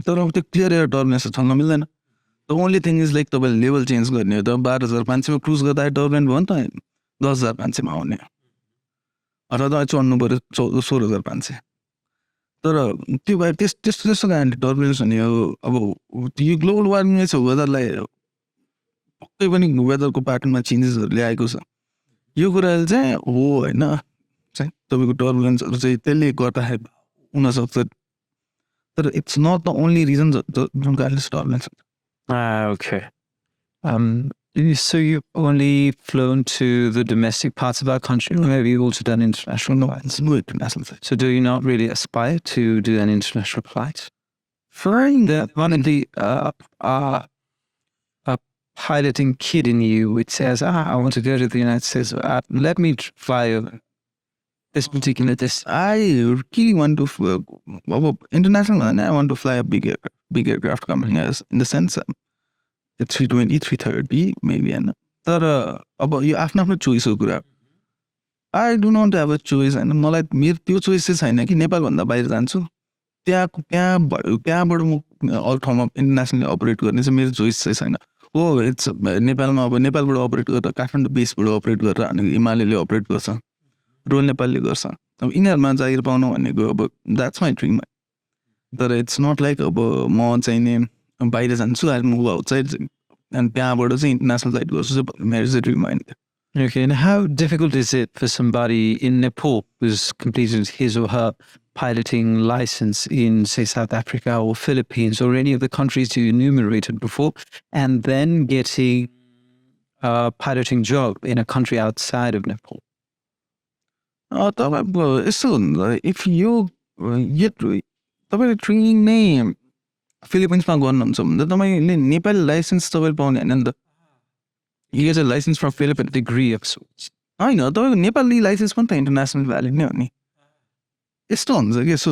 तर अब त्यो क्लियर एयर टर्बुलेन्स छल्न मिल्दैन। The only thing is like तपाईँले लेभल चेन्ज गर्ने हो त, 12,500 क्रुज गर्दाखेरि टर्बुलेन्ट भयो नि त 10,500 आउने, अथवा तपाईँ चढ्नु पऱ्यो 16,500। तर त्यो भए त्यस्तो कारणले टर्बुलेन्स हुने हो। अब यो ग्लोबल वार्मिङले चाहिँ वेदरलाई पक्कै पनि वेदरको प्याटर्नमा चेन्जेसहरू ल्याएको छ। यो कुराले चाहिँ हो होइन, चाहिँ तपाईँको टर्बुलेन्सहरू चाहिँ त्यसले गर्दाखेरि हुनसक्छ, तर it's not the only reason जुन कारणले टर्बुलेन्स हुन्छ। Okay. So you've only flown to the domestic parts of our country, or have you also done international flights? No international flights. So do you not really aspire to do an international flight? Flying one of the piloting kid in you, which says, I want to go to the United States. Let me fly over this particular distance. I really want to international, and I want to fly a big aircraft company, as in the sense 320, 330 maybe होइन। तर अब यो आफ्नो आफ्नो चोइसको कुरा, I do not have a choice होइन। मलाई मेरो त्यो चोइस चाहिँ छैन कि नेपालभन्दा बाहिर जान्छु, त्यहाँबाट म अरू ठाउँमा इन्टरनेसनली अपरेट गर्ने चाहिँ मेरो चोइस चाहिँ छैन। हो इट्स नेपालमा अब नेपालबाट अपरेट गरेर काठमाडौँ बेसबाट अपरेट गरेर अनि हिमालयले अपरेट गर्छ, रोयल नेपालले गर्छ। अब यिनीहरूमा जागिर पाउनु भनेको अब द्याट्स माई ड्रिम। तर इट्स नट लाइक अब म चाहिँ नि बाहिर जान्छु, आई मुभ आउटसाइड अनि त्यहाँबाट चाहिँ इन्टरनेसनल फ्लाइट गर्छु चाहिँ मेरो चाहिँ ड्रिम होइन। Okay, and how difficult is it for somebody in Nepal who's completed his or her piloting license in, say, South Africa or Philippines or any of the countries you enumerated before, and then getting a piloting job in a country outside of Nepal? तपाईँको यस्तो हुन्छ if यो तपाईँले training नै फिलिपिन्समा गर्नुहुन्छ भने त तपाईँले नेपाली लाइसेन्स तपाईँले पाउने होइन नि त. You get a license from Philippines Degree of sorts. होइन तपाईँको नेपाली लाइसेन्स पनि त इन्टरनेसनल भ्यालिड नै हो नि. यस्तो हुन्छ कि यसो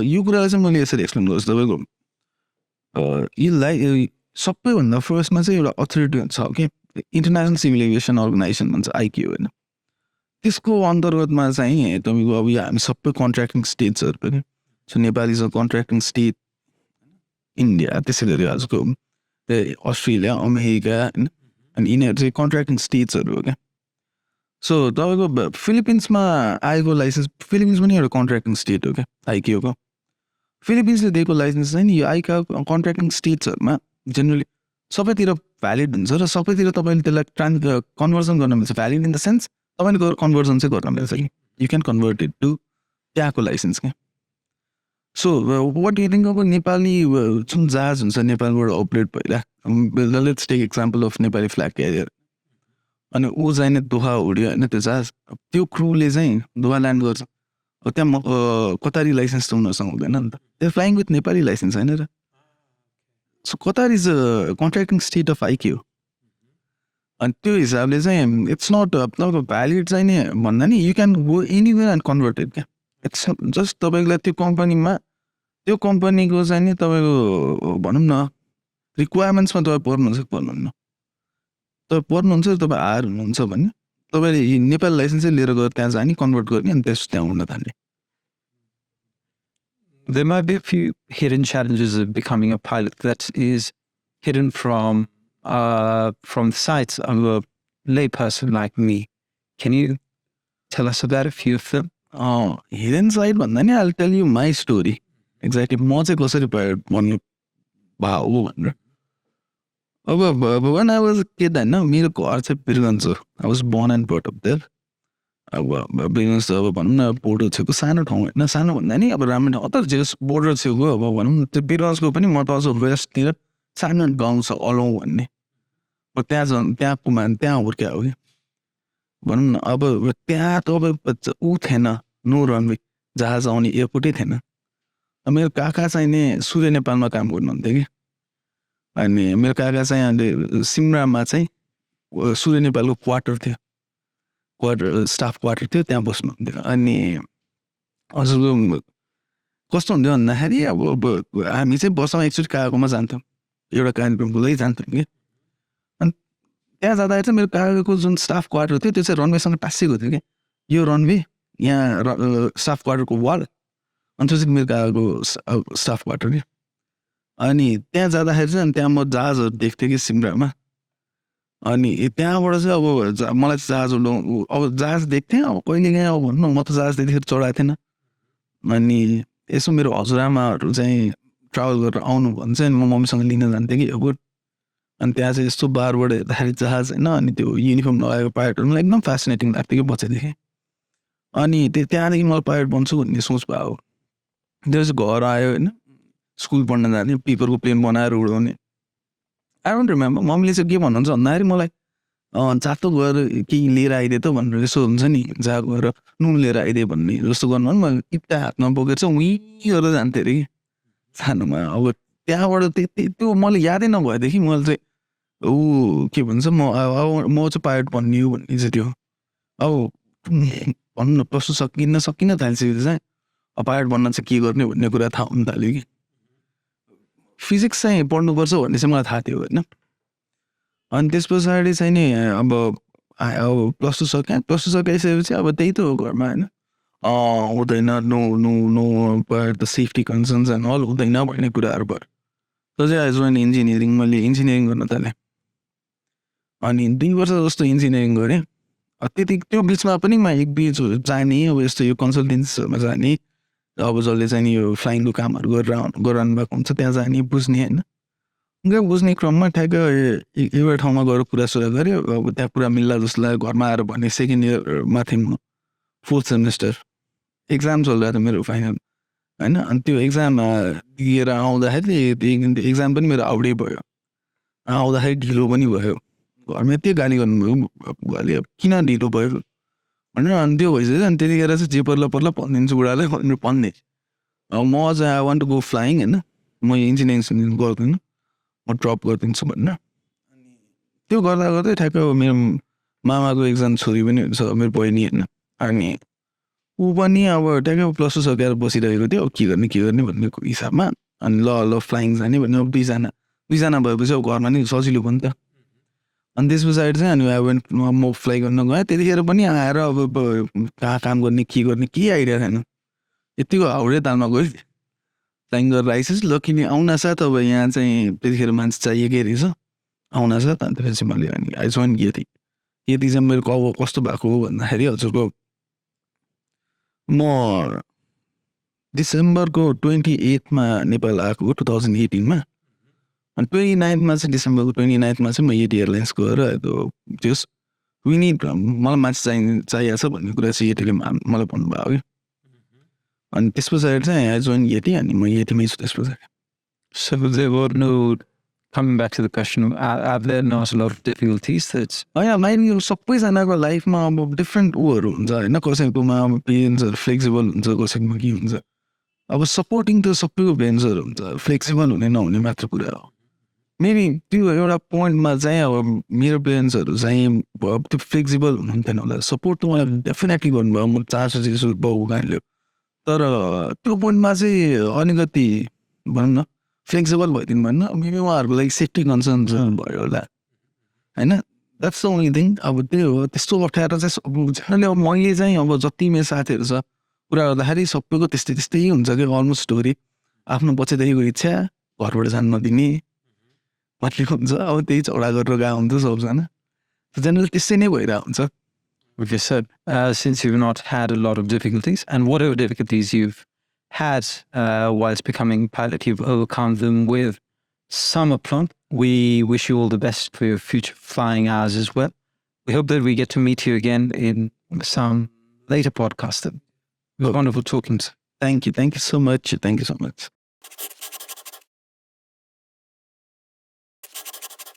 यो कुरालाई चाहिँ मैले यसरी एक्सप्लेन गर्छु तपाईँको यो सबैभन्दा फर्स्टमा चाहिँ एउटा अथोरिटी हुन्छ कि इन्टरनेसनल सिभिल एभिएसन अर्गनाइजेसन भन्छ आइक्यू होइन. त्यसको अन्तर्गतमा चाहिँ तपाईँको अब यो हामी सबै कन्ट्र्याक्टिङ स्टेट्सहरू पनि so Nepal is a contracting state, India त्यसै गरी आजको अस्ट्रेलिया अमेरिका होइन, अनि यिनीहरू चाहिँ कन्ट्र्याक्टिङ स्टेट्सहरू हो क्या. सो तपाईँको फिलिपिन्समा आएको लाइसेन्स, फिलिपिन्स पनि एउटा कन्ट्र्याक्टिङ स्टेट हो क्या आइक्यूको. फिलिपिन्सले दिएको लाइसेन्स चाहिँ नि यो आइका कन्ट्र्याक्टिङ स्टेट्सहरूमा जेनरली सबैतिर भ्यालिड हुन्छ र सबैतिर तपाईँले त्यसलाई कन्भर्सन गर्न मिल्छ. भ्यालिड इन द सेन्स तपाईँले गएर कन्भर्सन चाहिँ गर्न मिल्छ कि you can convert it to त्यहाँको लाइसेन्स क्या. सो वाट यु थिङ्क अब नेपाली जुन जहाज हुन्छ नेपालबाट अपरेट भइरहेको, let's take example of Nepali flag carrier, अनि ऊ चाहिँ नै दोहा उड्यो होइन त्यो जहाज, त्यो क्रुले चाहिँ दोहा ल्यान्ड गर्छ, त्यहाँ कतारी लाइसेन्स त उनीहरूसँग हुँदैन नि त, त्यो फ्लाइङ विथ नेपाली लाइसेन्स होइन र. So Qatar is a contracting state of ICAO. अनि त्यो हिसाबले चाहिँ इट्स नट तपाईँको भ्यालिड चाहिँ नि भन्दा नि you can go anywhere and convert it क्या. इट्स जस्ट तपाईँलाई त्यो कम्पनीमा त्यो कम्पनीको चाहिँ नि तपाईँको भनौँ न रिक्वायरमेन्ट्समा तपाईँ पर्नुहुन्छ कि पर्नुहुन्न. तपाईँ पर्नुहुन्छ तपाईँ हायर हुनुहुन्छ भने तपाईँले नेपाली लाइसेन्सै लिएर गएर त्यहाँ जाने, कन्भर्ट गर्ने, अनि त्यस त्यहाँ हुन थाल्ने. There might be a few hidden challenges of becoming a pilot that is hidden from the sights of a layperson like me. Can you tell us about a few of them? Hidden side भन्दा नि I'll tell you my story. Exactly म चाहिँ कसरी pilot बन्नु भयो भनेर. अब when I was a kid होइन, मेरो घर चाहिँ बिरगन्ज हो. I was born and brought up there. अब बिरगन्ज अब भनौँ न बोर्डर छेउको सानो ठाउँ होइन, सानो भन्दा नि अब राम्रो ठाउँ तर जे बोर्डर छेउको अब भनौँ न त्यो बिरगन्जको पनि म त अझ वेस्टतिर सानो गाउँ छ अलौँ भन्ने, अब त्यहाँ हुर्क्या हो कि भनौँ न. अब त्यहाँ त अब ऊ थिएन, नो रनवे, जहाज आउने एयरपोर्टै थिएन. मेरो काका चाहिँ नि सूर्य नेपालमा काम गर्नुहुन्थ्यो कि, अनि मेरो काका चाहिँ अहिले सिमरामा चाहिँ सूर्य नेपालको क्वार्टर थियो, स्टाफ क्वार्टर थियो, त्यहाँ बस्नुहुन्थ्यो. अनि हजुरको कस्तो हुन्थ्यो भन्दाखेरि अब हामी चाहिँ वर्षमा एकचोटि काकाकोमा जान्थ्यौँ, एउटा कार्यक्रमको लागि जान्थ्यौँ कि. अनि त्यहाँ जाँदाखेरि चाहिँ मेरो काकाको जुन स्टाफ क्वार्टर थियो त्यो चाहिँ रनवेसँग टाँसिएको थियो कि, यो रनवे यहाँ स्टाफ क्वार्टरको वाल, अनि त्यो चाहिँ मेरो काकाको स्टाफ क्वार्टर कि. अनि त्यहाँ जाँदाखेरि चाहिँ त्यहाँ म जहाजहरू देख्थेँ कि सिमरामा. अनि त्यहाँबाट चाहिँ अब मलाई जहाज अब जहाज देख्थेँ, अब कहिले काहीँ अब भन्नु म त जहाज त्यतिखेर चढाएको थिएन. अनि यसो मेरो हजुरआमाहरू चाहिँ ट्राभल गरेर आउनु भने चाहिँ म मम्मीसँग लिन जान्थेँ कि एयरपोर्ट. अनि त्यहाँ चाहिँ यस्तो बारबाट हेर्दाखेरि जहाज होइन, अनि त्यो युनिफर्म लगाएको पाइलटहरू मलाई एकदम फेसिनेटिङ लाग्थ्यो कि बच्चादेखि. अनि त्यहाँदेखि मलाई पाइलट बन्छु भन्ने सोच भयो. त्यो चाहिँ घर आयो होइन, स्कुल पढ्न जाने, पेपरको प्लेन बनाएर उडाउने. आई डोन्ट रिमेम्बर मम्मीले चाहिँ के भन्नुहुन्छ भन्दाखेरि मलाई चातो गएर केही लिएर आइदिए त भनेर, यसो हुन्छ नि जहाँ गएर नुन लिएर आइदिए भन्ने जस्तो गर्नु भने मैले किप्टा हातमा बोकेर चाहिँ उहीँ गरेर जान्थेँ अरे कि सानोमा. अब त्यहाँबाट त्यो मलाई यादै नभएदेखि मैले चाहिँ के भन्छ म चाहिँ पाइलट बन्ने हो भन्ने चाहिँ त्यो अब भन्नु न प्लस टू सकिन थालिसकेपछि चाहिँ पाइलट बन्न चाहिँ के गर्ने भन्ने कुरा थाहा हुन थाल्यो कि. फिजिक्स चाहिँ पढ्नुपर्छ भन्ने चाहिँ मलाई थाहा थियो होइन. अनि त्यस पछाडि चाहिँ नि अब प्लस टू सकाइसकेपछि अब त्यही त हो घरमा होइन, हुँदैन, no no no the safety concerns and all हुँदैन भन्ने कुराहरू भयो. त्यो चाहिँ एज वान इन्जिनियरिङ, मैले इन्जिनियरिङ गर्न थालेँ. अनि 2 वर्ष जस्तो इन्जिनियरिङ गरेँ. त्यति त्यो बिचमा पनि म एक बिच जाने, अब यस्तो यो कन्सल्टेन्सीहरूमा जाने, अब जसले चाहिँ यो फ्लाइङको कामहरू गरिरहनु भएको हुन्छ त्यहाँ जाने बुझ्ने होइन. बुझ्ने क्रममा ठ्याक्क एउटा ठाउँमा गएर कुरा गऱ्यो. अब त्यहाँ पुरा मिल्ला जसलाई घरमा आएर भने सेकेन्ड इयरमा थिएँ म, 4th सेमेस्टर एक्जाम चलिरहेको थियो मेरो फाइनल होइन. अनि त्यो एक्जाम दिएर आउँदाखेरि त्यो एक्जाम पनि मेरो आउटै भयो. आउँदाखेरि ढिलो पनि भयो. घरमा यति गाली गर्नुभयो. घरले किन ढिलो भयो भनेर. अनि त्यो भइसक्यो. अनि त्यतिखेर चाहिँ जे पर्ला पर्ला भनिदिन्छु बुढालाई भनेर भन्ने. अब म अझ I want to go flying होइन. म इन्जिनियरिङ गर्दिनँ, म ड्रप गरिदिन्छु भनेर. अनि त्यो गर्दा गर्दै ठ्याक्क मेरो मामाको एकजना छोरी पनि हुन्छ मेरो बहिनी होइन. अनि ऊ पनि अब ट्याक्कै प्लस टू सकेर बसिरहेको थियो. के गर्ने भन्ने हिसाबमा. अनि ल फ्लाइङ जाने भने अब दुईजना भएपछि अब घरमा नि सजिलो भयो नि त. अनि त्यस पछाडि चाहिँ अनि म फ्लाइ गर्न गएँ. त्यतिखेर पनि आएर अब कहाँ काम गर्ने के गर्ने केही आइडिया थिएन. यतिको हाउडे तालमा गयो फ्लाइङ गरेर आइसकेपछि ल किन आउन साथ अब यहाँ चाहिँ त्यतिखेर मान्छे चाहिएकै रहेछ आउन साथ. अन्त त्यसपछि मैले अनि आई जोइन यति चाहिँ मेरो अब कस्तो भएको हो भन्दाखेरि हजुरको म डिसेम्बरको 28मा नेपाल आएको 2018मा. अनि 29मा चाहिँ डिसेम्बरको 29मा चाहिँ म येटी एयरलाइन्स गएर त्यो मलाई मान्छे चाहिएको छ भन्ने कुरा चाहिँ येटीले मलाई भन्नुभयो कि. अनि त्यस पछाडि चाहिँ आई जोइन येटी. अनि म येटीमै छु त्यस पछाडि. So there were no, coming back to the question, are there not a lot of difficulties that... होइन सबैजनाको लाइफमा अब डिफ्रेन्ट ऊहरू हुन्छ होइन. कसैकोमा अब पेरेन्ट्सहरू फ्लेक्सिबल हुन्छ, कसैकोमा के हुन्छ. अब सपोर्टिङ त सबैको पेरेन्ट्सहरू हुन्छ, फ्लेक्सिबल हुने नहुने मात्र कुरा हो. मेबी त्यो एउटा पोइन्टमा चाहिँ अब मेरो पेरेन्ट्सहरू चाहिँ त्यो फ्लेक्सिबल हुनुहुन्थेन होला. सपोर्ट त मलाई डेफिनेटली गर्नुभयो. म चाहन्छु यसो बाउ गाइले. तर त्यो पोइन्टमा चाहिँ अलिकति भनौँ न फ्लेक्सिबल भइदिनु भएन. मेबी उहाँहरूको लागि सेफ्टी कन्सर्न भयो होला होइन. That's the only thing. अब त्यो हो. त्यस्तो अप्ठ्यारो चाहिँ अब मैले चाहिँ अब जति मेरो साथीहरू छ कुरा गर्दाखेरि सबैको त्यस्तै हुन्छ कि अलमोस्ट स्टोरी. आफ्नो बच्चादेखिको इच्छा घरबाट जानु नदिने भन्ने हुन्छ. अब त्यही झगडा गरेर गएको हुन्छ सबजना. जेनरल त्यस्तै नै भइरहेको हुन्छ. Okay, so since you've not had a lot of difficulties, and whatever difficulties you've had whilst becoming pilot, you've overcome them with some aplomb. We wish you all the best for your future flying hours as well. We hope that we get to meet you again in some later podcast. It was wonderful talking to you. Thank you so much.